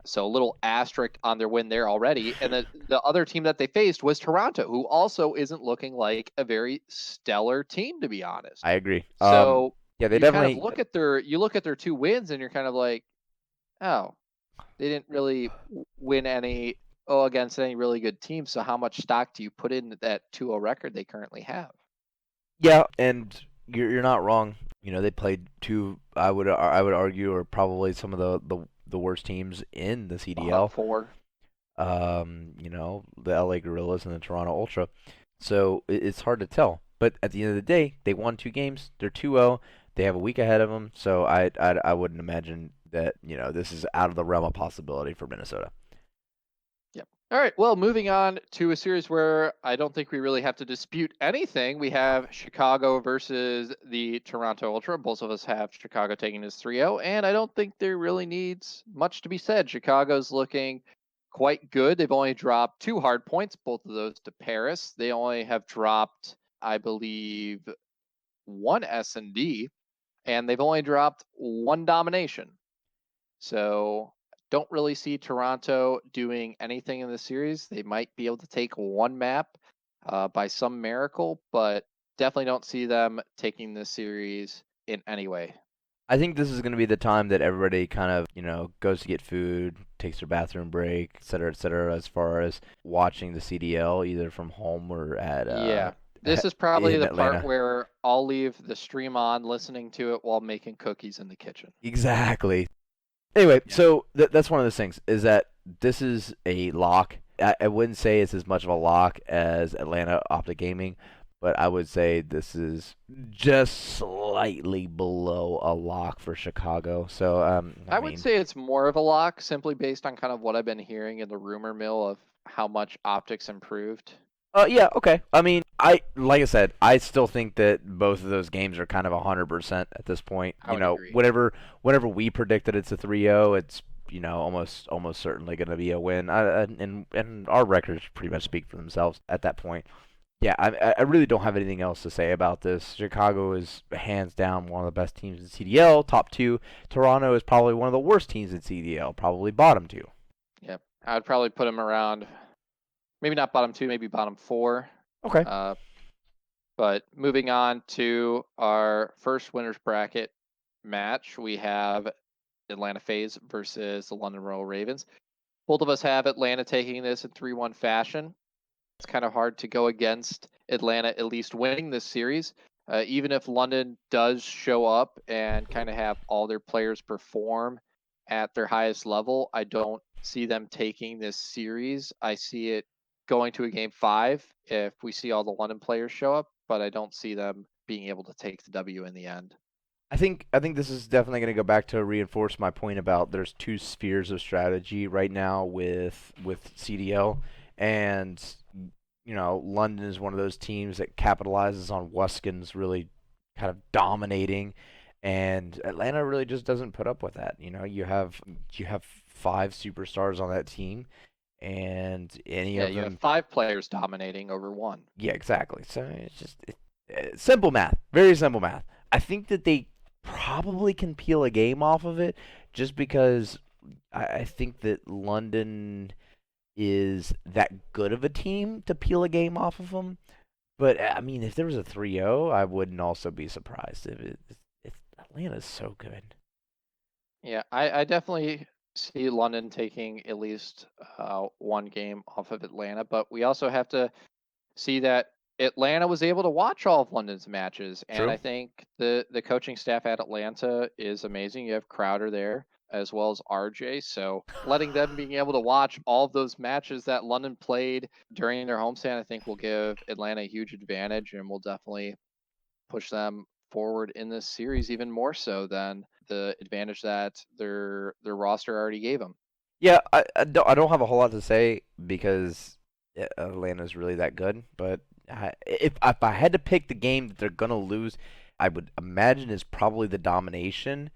So a little asterisk on their win there already. And the other team that they faced was Toronto, who also isn't looking like a very stellar team, to be honest. I agree. So Yeah, they you kind of definitely. look at their 2 wins and you're kind of like, oh, they didn't really win any against any really good teams. So how much stock do you put in that 2-0 record they currently have? Yeah, and you're not wrong. You know, they played two. I would argue are probably some of the worst teams in the Bottom CDL. four. You know, the LA Gorillas and the Toronto Ultra. So it's hard to tell. But at the end of the day, they won 2 games. They're 2-0. They have a week ahead of them. So I wouldn't imagine that, this is out of the realm of possibility for Minnesota. Yep. All right. Well, moving on to a series where I don't think we really have to dispute anything. We have Chicago versus the Toronto Ultra. Both of us have Chicago taking this 3-0, and I don't think there really needs much to be said. Chicago's looking quite good. They've only dropped 2 hard points, both of those to Paris. They only have dropped, I believe, 1 S&D, and they've only dropped 1 domination. So don't really see Toronto doing anything in the series. They might be able to take one map by some miracle, but definitely don't see them taking this series in any way. I think this is going to be the time that everybody kind of, goes to get food, takes their bathroom break, et cetera, as far as watching the CDL either from home or at Yeah. This is probably in the part Atlanta. where I'll leave the stream on listening to it while making cookies in the kitchen. Exactly. Anyway, Yeah. so that's one of those things is that this is a lock. I wouldn't say it's as much of a lock as Atlanta Optic Gaming, but I would say this is just slightly below a lock for Chicago. So, I I would mean, say it's more of a lock simply based on kind of what I've been hearing in the rumor mill of how much optics improved. yeah, okay. I mean, like I said, I still think that both of those games are kind of 100% at this point. I would agree. Whenever we predicted it's a 3-0, it's almost certainly going to be a win. And our records pretty much speak for themselves at that point. Yeah, I really don't have anything else to say about this. Chicago is hands down one of the best teams in CDL, top 2. Toronto is probably one of the worst teams in CDL, probably bottom 2. Yep. I would probably put them around, maybe not bottom 2, maybe bottom 4. Okay. But moving on to our first winners bracket match, we have Atlanta FaZe versus the London Royal Ravens. Both of us have Atlanta taking this in 3-1 fashion. It's kind of hard to go against Atlanta at least winning this series. Even if London does show up and kind of have all their players perform at their highest level, I don't see them taking this series. I see it going to a game 5 if we see all the London players show up, but I don't see them being able to take the W in the end. I think this is definitely going to go back to reinforce my point about there's 2 spheres of strategy right now with CDL, and London is one of those teams that capitalizes on Wuskin's really kind of dominating, And Atlanta really just doesn't put up with that. You have five superstars on that team, and any Yeah, of you have them. 5 players dominating over one. Yeah, exactly. So simple math, very simple math. I think that they probably can peel a game off of it, just because I think that London is that good of a team to peel a game off of them. But I mean, if there was a 3-0, I wouldn't also be surprised. If Atlanta's so good. Yeah, I definitely see London taking at least one game off of Atlanta, but we also have to see that Atlanta was able to watch all of London's matches, and True. I think the coaching staff at Atlanta is amazing. You have Crowder there as well as RJ, so letting them being able to watch all of those matches that London played during their homestand, I think will give Atlanta a huge advantage and will definitely push them forward in this series even more so than the advantage that their roster already gave them. Yeah, I don't have a whole lot to say because Atlanta's really that good. But if I had to pick the game that they're gonna lose, I would imagine is probably the domination.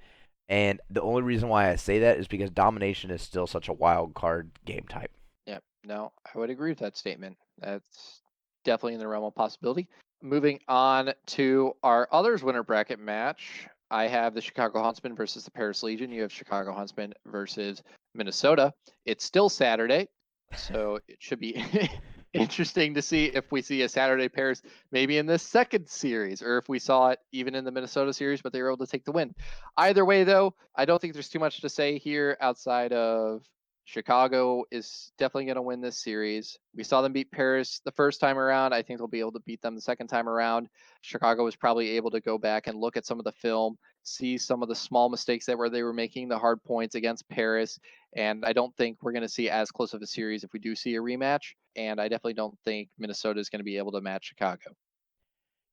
And the only reason why I say that is because domination is still such a wild card game type. Yep. No, I would agree with that statement. That's definitely in the realm of possibility. Moving on to our others winner bracket match. I have the Chicago Huntsmen versus the Paris Legion. You have Chicago Huntsmen versus Minnesota. It's still Saturday, so it should be interesting to see if we see a Saturday Paris maybe in this second series, or if we saw it even in the Minnesota series, but they were able to take the win. Either way, though, I don't think there's too much to say here outside of Chicago is definitely going to win this series. We saw them beat Paris the first time around. I think they'll be able to beat them the second time around. Chicago was probably able to go back and look at some of the film, see some of the small mistakes that were they were making, the hard points against Paris. And I don't think we're going to see as close of a series if we do see a rematch. And I definitely don't think Minnesota is going to be able to match Chicago.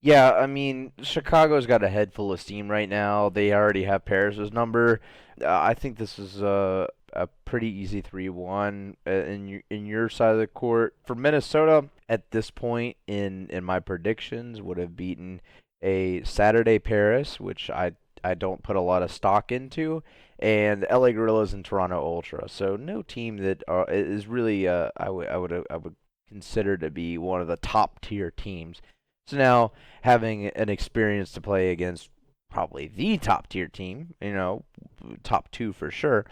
Yeah, I mean, Chicago's got a head full of steam right now. They already have Paris's number. I think this is a pretty easy 3-1 in your side of the court. For Minnesota, at this point in my predictions, would have beaten a Saturday Paris, which I don't put a lot of stock into, and LA Gorillas and Toronto Ultra. So no team that is really I would consider to be one of the top tier teams. So now having an experience to play against probably the top tier team, top two for sure,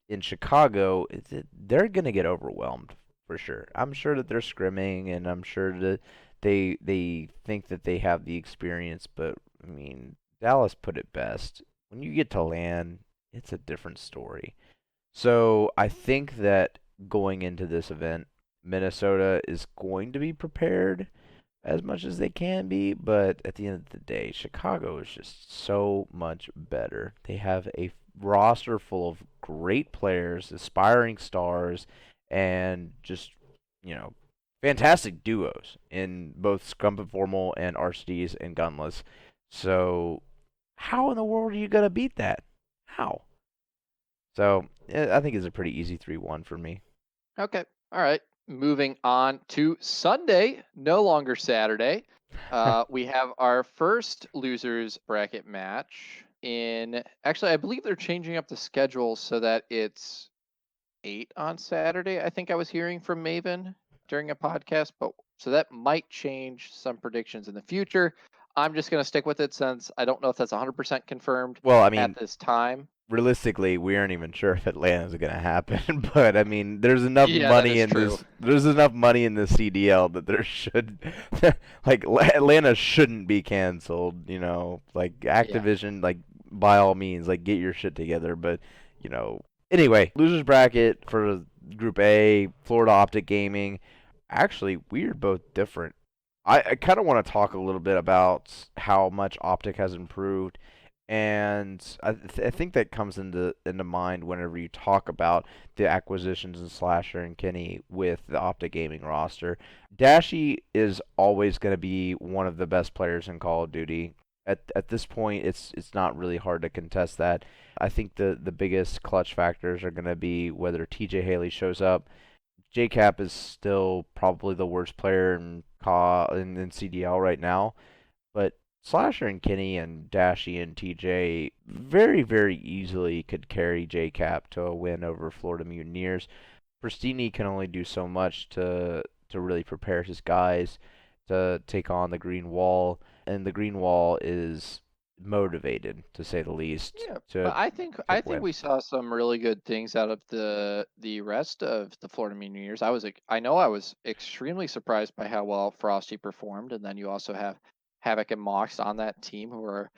in Chicago, they're going to get overwhelmed for sure. I'm sure that they're scrimming, and I'm sure that they think that they have the experience, but I mean, Dallas put it best. When you get to land, it's a different story. So I think that going into this event, Minnesota is going to be prepared as much as they can be, but at the end of the day, Chicago is just so much better. They have a roster full of great players, aspiring stars, and just, you know, fantastic duos in both Scrum and Formal and RCDs and Gunless. So, how in the world are you going to beat that? How? So, I think it's a pretty easy 3-1 for me. Okay. All right. Moving on to Sunday, no longer Saturday. We have our first losers bracket match in actually, I believe they're changing up the schedule so that it's 8 on Saturday. I think I was hearing from Maven during a podcast, but so that might change some predictions in the future. I'm just going to stick with it since I don't know if that's 100% confirmed Well, I at mean, this time. realistically, we aren't even sure if Atlanta's going to happen. But I mean, there's enough Yeah, that money is in true. this. There's enough money in the CDL that there should, like, Atlanta shouldn't be canceled. Like Yeah. Activision, like by all means, like get your shit together. But you know, anyway, losers bracket for Group A, Florida Optic Gaming. Actually, we are both different. I kind of want to talk a little bit about how much Optic has improved, and I think that comes into mind whenever you talk about the acquisitions in Slasher and Kenny with the Optic Gaming roster. Dashy is always going to be one of the best players in Call of Duty. At this point, it's not really hard to contest that. I think the biggest clutch factors are going to be whether TJ Haley shows up. JCap is still probably the worst player in CDL right now, but Slasher and Kenny and Dashy and TJ very, very easily could carry JCap to a win over Florida Mutineers. Pristini can only do so much to really prepare his guys to take on the Green Wall, and the Green Wall is motivated, to say the least, Yeah, to but I take a think win. we saw some really good things out of the rest of the Florida Mutineers. I know I was extremely surprised by how well Frosty performed, and then you also have Havoc and Mox on that team who were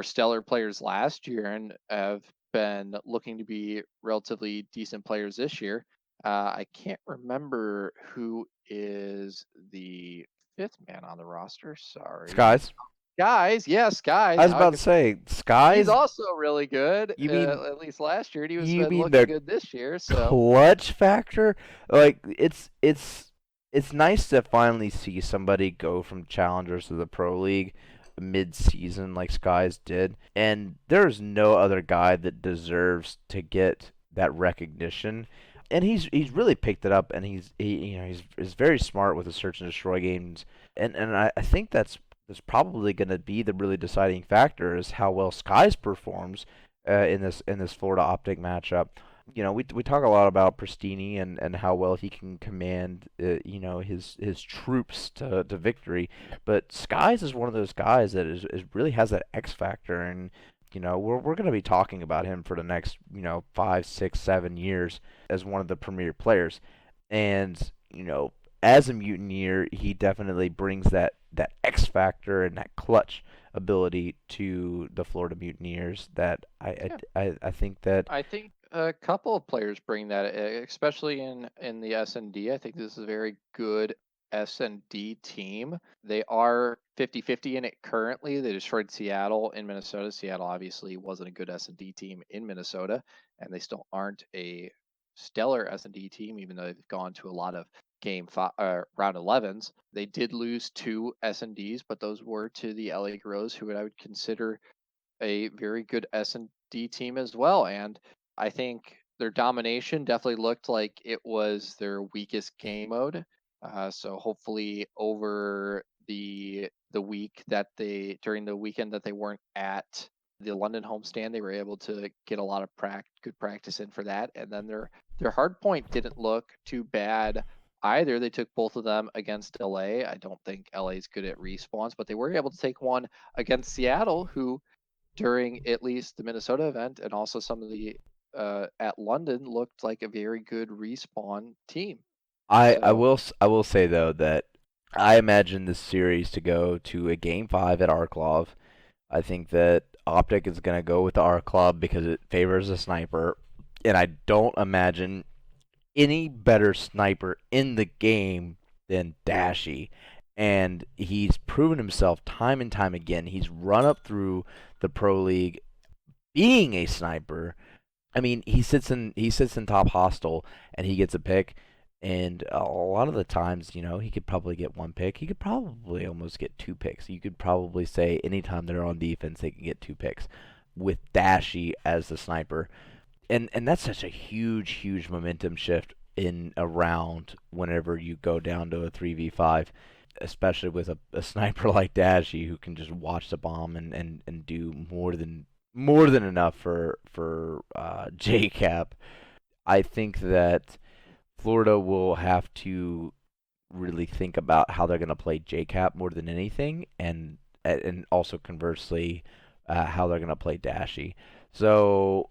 stellar players last year and have been looking to be relatively decent players this year. I can't remember who is the fifth man on the roster. Sorry, Skies. guys. Yes, I guys. was Now I about to can say He's Skies. also really good, You mean at least last year, and he was you been mean looking the good this year. So clutch factor? Like it's nice to finally see somebody go from challengers to the pro league mid-season like Skies did. And there's no other guy that deserves to get that recognition. And he's really picked it up, and he's very smart with the search and destroy games. And I think that's probably going to be the really deciding factor is how well Skies performs in this Florida Optic matchup. We talk a lot about Pristini and how well he can command his troops to victory, but Skies is one of those guys that is really has that X factor, and we're going to be talking about him for the next 5, 6, 7 years as one of the premier players, and as a mutineer he definitely brings that X factor and that clutch ability to the Florida Mutineers that yeah, I think that. I think a couple of players bring that, especially in the S&D. I think this is a very good S&D team. They are 50-50 in it currently. They destroyed Seattle in Minnesota. Seattle obviously wasn't a good S&D team in Minnesota, and they still aren't a stellar S&D team, even though they've gone to a lot of round 11s. They did lose two S&Ds, but those were to the LA Grows, who I would consider a very good S&D team as well. And I think their domination definitely looked like it was their weakest game mode. So hopefully over the week that they during the weekend that they weren't at the London homestand, they were able to get a lot of good practice in for that. And then their hard point didn't look too bad either. They took both of them against LA. I don't think LA is good at respawns, but they were able to take one against Seattle, who during at least the Minnesota event and also some of the at London looked like a very good respawn team. So I will say though that I imagine this series to go to a game 5 at Arklov. I think that Optic is going to go with the Arklov because it favors a sniper, and I don't imagine any better sniper in the game than Dashy. And he's proven himself time and time again. He's run up through the pro league being a sniper. I mean, he sits in top hostile and he gets a pick. And a lot of the times, he could probably get one pick. He could probably almost get two picks. You could probably say anytime they're on defense, they can get two picks with Dashy as the sniper. And that's such a huge momentum shift in a round whenever you go down to a 3v5, especially with a sniper like Dashy who can just watch the bomb and do more than enough for JCap. I think that Florida will have to really think about how they're going to play JCap more than anything, and also conversely, how they're going to play Dashy. So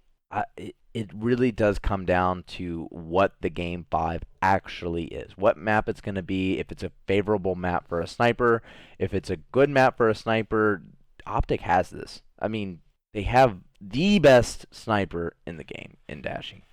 it really does come down to what the game 5 actually is, what map it's going to be. If it's a favorable map for a sniper, if it's a good map for a sniper, Optic has this. I mean, they have the best sniper in the game in Dashy.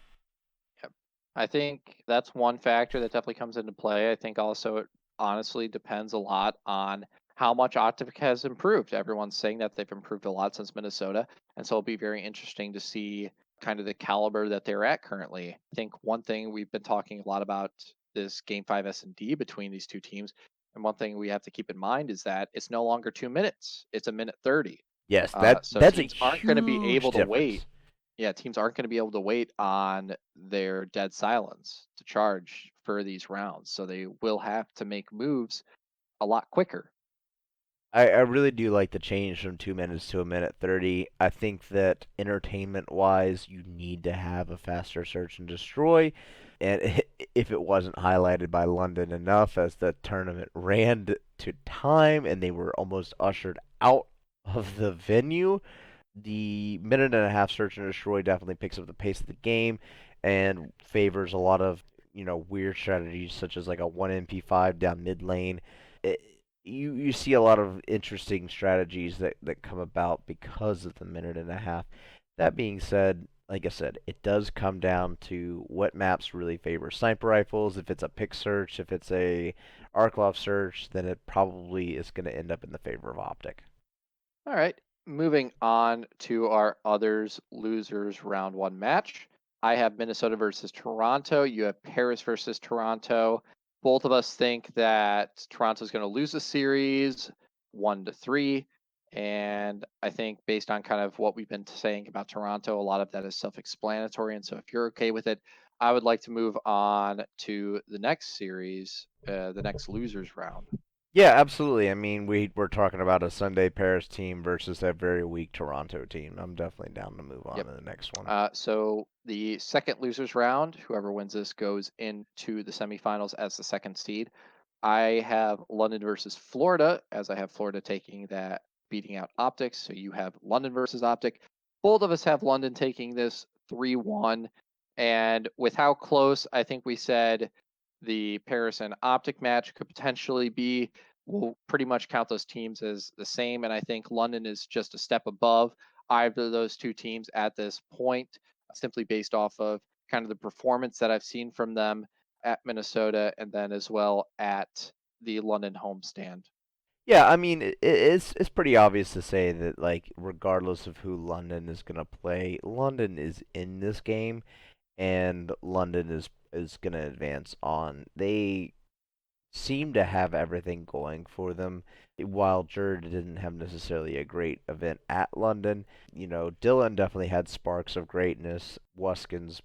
yep. I think that's one factor that definitely comes into play. I think also it honestly depends a lot on how much Optic has improved. Everyone's saying that they've improved a lot since Minnesota, and so it'll be very interesting to see kind of the caliber that they're at currently. I think one thing we've been talking a lot about this Game 5 S&D between these two teams, and one thing we have to keep in mind is that it's no longer 2 minutes; it's a minute 30. Yes, So that's a teams aren't going to be huge able to wait. difference. Yeah, teams aren't going to be able to wait on their dead silence to charge for these rounds. So they will have to make moves a lot quicker. I really do like the change from 2 minutes to a minute 30. I think that entertainment wise, you need to have a faster search and destroy. And if it wasn't highlighted by London enough as the tournament ran to time and they were almost ushered out of the venue, the minute and a half search and destroy definitely picks up the pace of the game and favors a lot of weird strategies such as like a 1 MP5 down mid lane. It, you see a lot of interesting strategies that come about because of the minute and a half. That being said, like I said, it does come down to what maps really favor sniper rifles. If it's a pick search, if it's a Arklov search, then it probably is going to end up in the favor of optic. All right, moving on to our others losers round one match. I have Minnesota versus Toronto. You have Paris versus Toronto. Both of us think that Toronto's going to lose the series 1-3. And I think based on kind of what we've been saying about Toronto, a lot of that is self-explanatory. And so if you're okay with it, I would like to move on to the next series, the next losers round. Yeah, absolutely. I mean, we're talking about a Sunday Paris team versus that very weak Toronto team. I'm definitely down to move on Yep. to the next one. So the second losers round, whoever wins this goes into the semifinals as the second seed. I have London versus Florida, as I have Florida taking that, beating out Optics. So you have London versus Optic. Both of us have London taking this 3-1. And with how close I think we said the Paris and Optic match could potentially be, we'll pretty much count those teams as the same. And I think London is just a step above either of those two teams at this point, simply based off of kind of the performance that I've seen from them at Minnesota and then as well at the London homestand. Yeah, I mean, it's pretty obvious to say that like regardless of who London is gonna play, London is in this game, and London is gonna advance on. They seem to have everything going for them. While Jerd didn't have necessarily a great event at London, Dylan definitely had sparks of greatness. Wuskins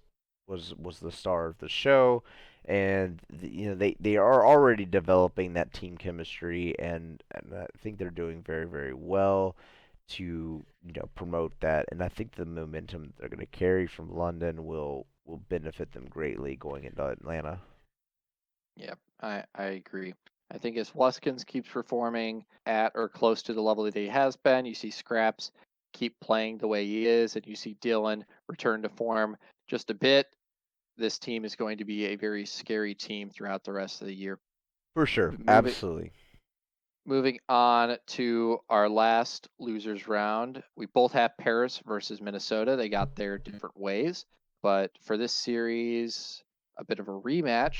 was the star of the show, and they are already developing that team chemistry, and I think they're doing very very well to promote that. And I think the momentum they're going to carry from London will benefit them greatly going into Atlanta. Yep, I agree. I think as Wuskins keeps performing at or close to the level that he has been, you see Scraps keep playing the way he is, and you see Dylan return to form just a bit. This team is going to be a very scary team throughout the rest of the year. For sure, Moving absolutely. moving on to our last losers round. We both have Paris versus Minnesota. They got their different ways, but for this series, a bit of a rematch.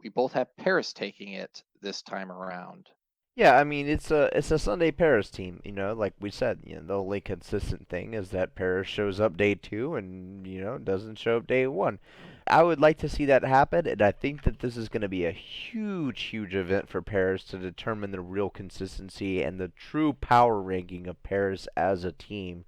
We both have Paris taking it this time around. Yeah, I mean it's a Sunday Paris team, like we said, the only consistent thing is that Paris shows up day 2 and doesn't show up day 1. I would like to see that happen, and I think that this is going to be a huge huge event for Paris to determine the real consistency and the true power ranking of Paris as a team.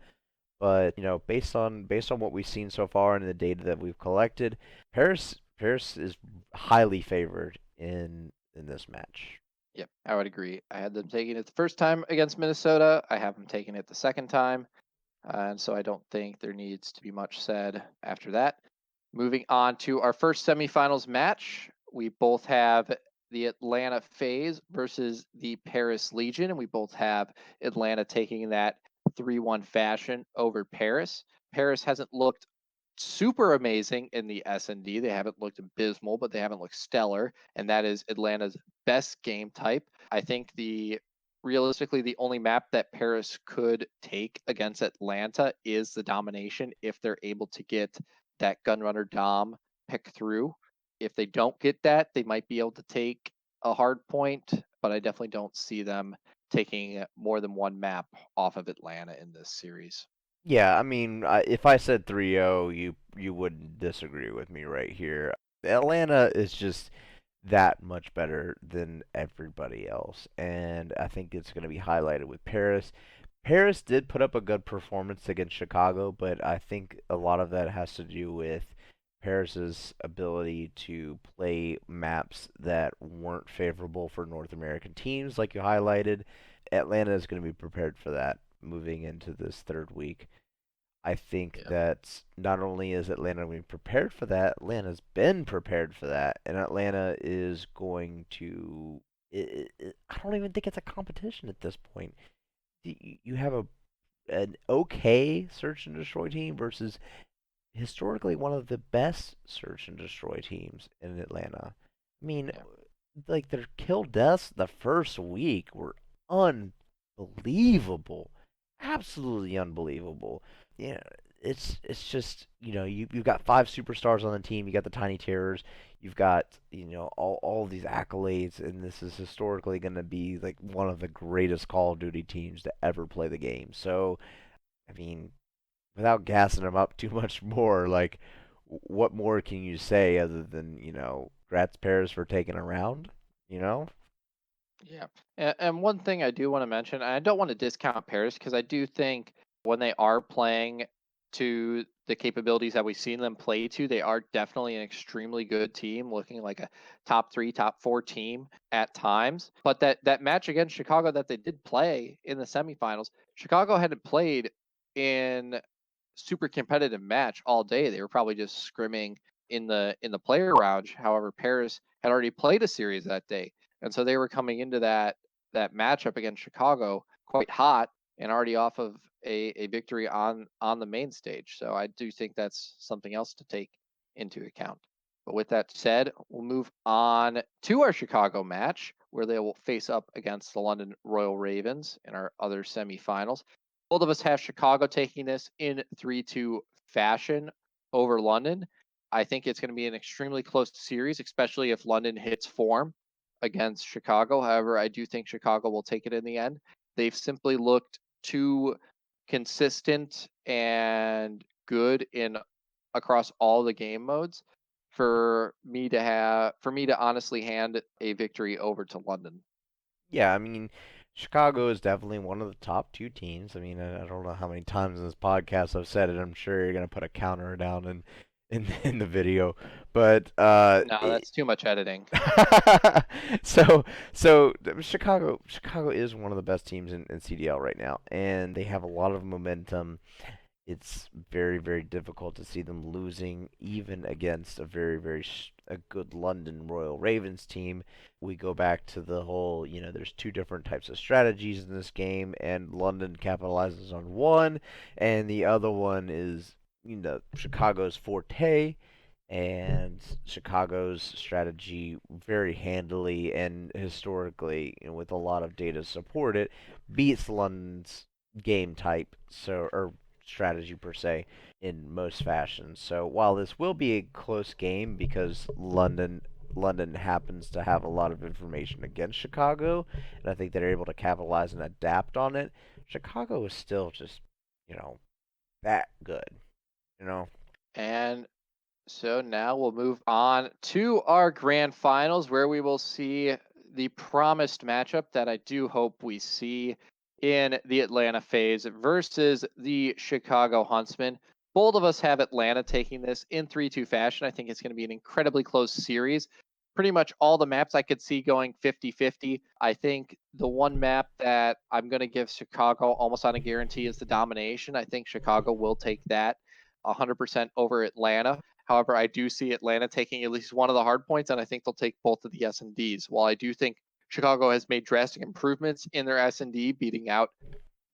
But, based on what we've seen so far and the data that we've collected, Paris is highly favored in this match. Yep, I would agree. I had them taking it the first time against Minnesota. I have them taking it the second time. And so I don't think there needs to be much said after that. Moving on to our first semifinals match, we both have the Atlanta FaZe versus the Paris Legion, and we both have Atlanta taking that 3-1 fashion over Paris. Paris hasn't looked super amazing in the S&D. They haven't looked abysmal, but they haven't looked stellar, and that is Atlanta's best game type. I think realistically the only map that Paris could take against Atlanta is the domination if they're able to get that Gunrunner Dom pick through. If they don't get that, they might be able to take a hard point, but I definitely don't see them taking more than one map off of Atlanta in this series. Yeah, I mean, if I said 3-0, you wouldn't disagree with me right here. Atlanta is just that much better than everybody else, and I think it's going to be highlighted with Paris. Paris did put up a good performance against Chicago, but I think a lot of that has to do with Paris's ability to play maps that weren't favorable for North American teams, like you highlighted. Atlanta is going to be prepared for that moving into this third week. I think Yeah. that not only is Atlanta going to be prepared for that, Atlanta's been prepared for that, and Atlanta is going to. I don't even think it's a competition at this point. You have an okay search and destroy team versus historically one of the best search and destroy teams in Atlanta. I mean, Yeah. like their kill deaths the first week were unbelievable, absolutely unbelievable. Yeah, it's just you've got five superstars on the team. You got the Tiny Terrors. You've got all these accolades, and this is historically going to be like one of the greatest Call of Duty teams to ever play the game. So, I mean, without gassing them up too much more, like what more can you say other than Gratz Paris for taking a round? You know? Yeah. And one thing I do want to mention, I don't want to discount Paris because I do think when they are playing to the capabilities that we've seen them play to, they are definitely an extremely good team, looking like a top three, top four team at times. But that match against Chicago that they did play in the semifinals, Chicago hadn't played in super competitive match all day. They were probably just scrimming in the player lounge. However, Paris had already played a series that day, and so they were coming into that matchup against Chicago quite hot and already off of a victory on the main stage. So I do think that's something else to take into account. But with that said, we'll move on to our Chicago match where they will face up against the London Royal Ravens in our other semifinals. Both of us have Chicago taking this in 3-2 fashion over London. I think it's going to be an extremely close series, especially if London hits form against Chicago. However, I do think Chicago will take it in the end. They've simply looked too consistent and good in across all the game modes for me to honestly hand a victory over to London. Yeah, I mean, Chicago is definitely one of the top two teams. I mean, I don't know how many times in this podcast I've said it. I'm sure you're gonna put a counter down in the video, but No, that's too much editing. so so Chicago is one of the best teams in CDL right now, and they have a lot of momentum. It's very, very difficult to see them losing, even against a a good London Royal Ravens team. We go back to the whole, there's two different types of strategies in this game, and London capitalizes on one, and the other one is, Chicago's forte, and Chicago's strategy very handily and historically, with a lot of data to support it, beats London's game type, so or strategy per se, in most fashions. So while this will be a close game because London happens to have a lot of information against Chicago, and I think they're able to capitalize and adapt on it. Chicago is still just, you know, that good, you know. And so now we'll move on to our grand finals where we will see the promised matchup that I do hope we see in the Atlanta phase versus the Chicago Huntsmen. Both of us have Atlanta taking this in 3-2 fashion. I think it's going to be an incredibly close series. Pretty much all the maps I could see going 50-50. I think the one map that I'm going to give Chicago almost on a guarantee is the domination. I think Chicago will take that 100% over Atlanta. However, I do see Atlanta taking at least one of the hard points, and I think they'll take both of the S&Ds. While I do think Chicago has made drastic improvements in their S&D, beating out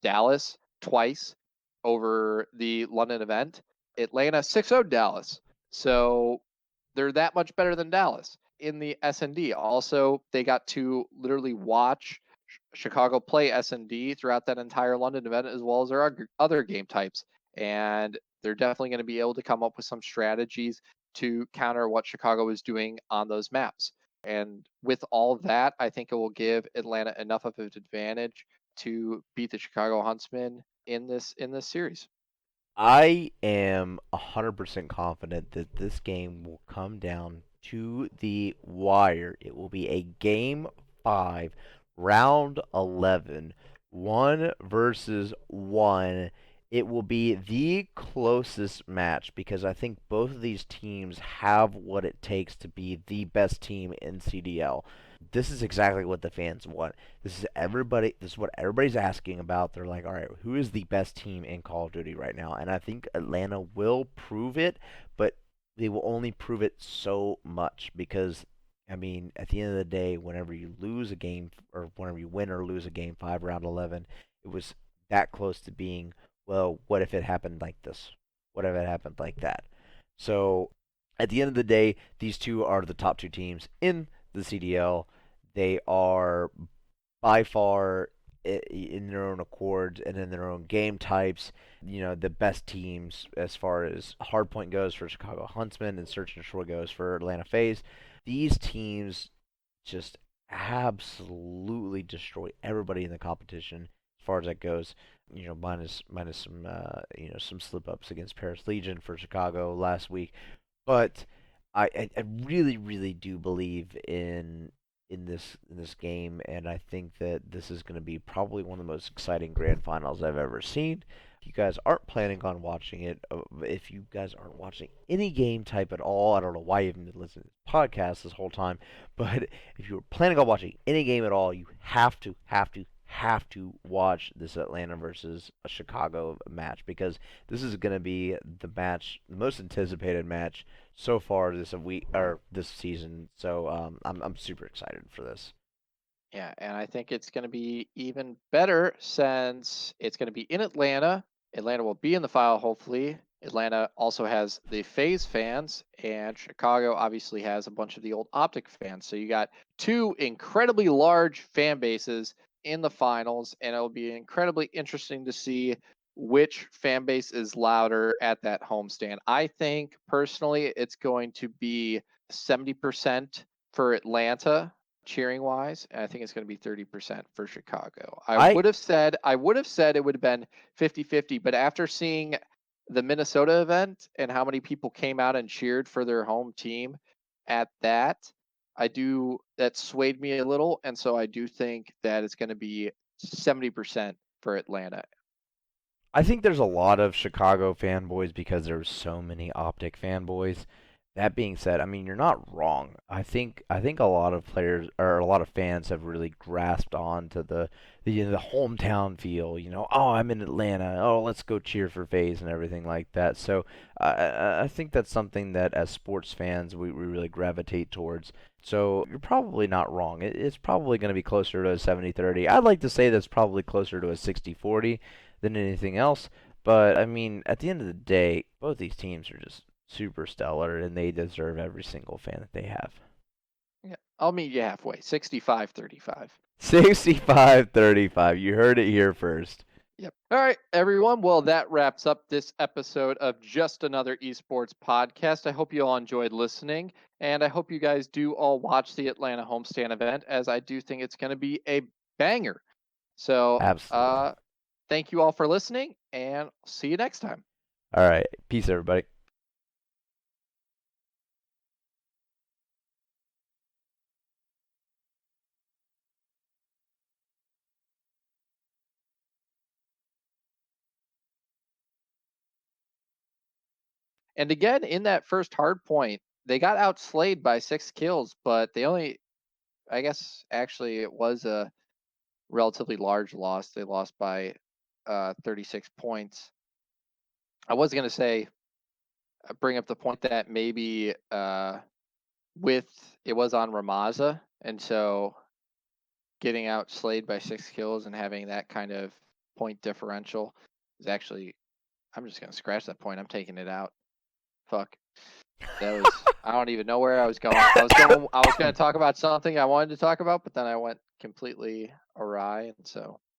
Dallas twice over the London event, Atlanta 6-0 Dallas. So they're that much better than Dallas in the S&D. Also, they got to literally watch Chicago play S&D throughout that entire London event, as well as their other game types. And they're definitely going to be able to come up with some strategies to counter what Chicago is doing on those maps. And with all of that, I think it will give Atlanta enough of an advantage to beat the Chicago Huntsmen in this series. I am 100% confident that this game will come down to the wire. It will be a game 5, round 11, 1 versus 1. It will be the closest match because I think both of these teams have what it takes to be the best team in CDL. This is exactly what the fans want. This is what everybody's asking about. They're like, all right, who is the best team in Call of Duty right now? And I think Atlanta will prove it, but they will only prove it so much because I mean, at the end of the day, whenever you lose a game or whenever you win or lose a game 5 round 11, it was that close to being, well, what if it happened like this? What if it happened like that? So, at the end of the day, these two are the top two teams in the CDL. They are by far in their own accord and in their own game types, the best teams as far as hardpoint goes for Chicago Huntsman and Search and Destroy goes for Atlanta FaZe. These teams just absolutely destroy everybody in the competition as far as that goes. Minus some some slip ups against Paris Legion for Chicago last week, but I really really do believe in this game, and I think that this is going to be probably one of the most exciting grand finals I've ever seen. If you guys aren't planning on watching it, if you guys aren't watching any game type at all, I don't know why you've been listening to this podcast this whole time, but if you're planning on watching any game at all, you have to watch this Atlanta versus a Chicago match because this is going to be the most anticipated match so far this week or this season. So I'm super excited for this. Yeah, and I think it's going to be even better since it's going to be in Atlanta. Atlanta will be in the file, hopefully. Atlanta also has the FaZe fans, and Chicago obviously has a bunch of the old Optic fans. So you got two incredibly large fan bases in the finals, and it'll be incredibly interesting to see which fan base is louder at that homestand. I think personally it's going to be 70% for Atlanta cheering wise, and I think it's going to be 30% for Chicago. I I would have said it would have been 50-50, but after seeing the Minnesota event and how many people came out and cheered for their home team at that, that swayed me a little, and so I do think that it's going to be 70% for Atlanta. I think there's a lot of Chicago fanboys because there's so many Optic fanboys. That being said, I mean you're not wrong. I think a lot of players or a lot of fans have really grasped on to the hometown feel. Oh, I'm in Atlanta. Oh, let's go cheer for FaZe and everything like that. So I think that's something that as sports fans we really gravitate towards. So you're probably not wrong. It's probably going to be closer to a 70-30. I'd like to say that's probably closer to a 60-40 than anything else. But I mean, at the end of the day, both these teams are just super stellar, and they deserve every single fan that they have. Yeah, I'll meet you halfway, 65-35. 65-35. You heard it here first. Yep. All right, everyone. Well, that wraps up this episode of Just Another Esports podcast. I hope you all enjoyed listening, and I hope you guys do all watch the Atlanta homestand event, as I do think it's going to be a banger. So, Absolutely. thank you all for listening, and see you next time. All right. Peace, everybody. And again, in that first hard point, they got outslayed by 6 kills, but they only, I guess, actually, it was a relatively large loss. They lost by 36 points. I was going to say, bring up the point that maybe with it was on Ramaza, and so getting out slayed by 6 kills and having that kind of point differential is actually. I'm just gonna scratch that point. I'm taking it out. Fuck. That was. I don't even know where I was going. I was going. I was gonna talk about something I wanted to talk about, but then I went completely awry, and so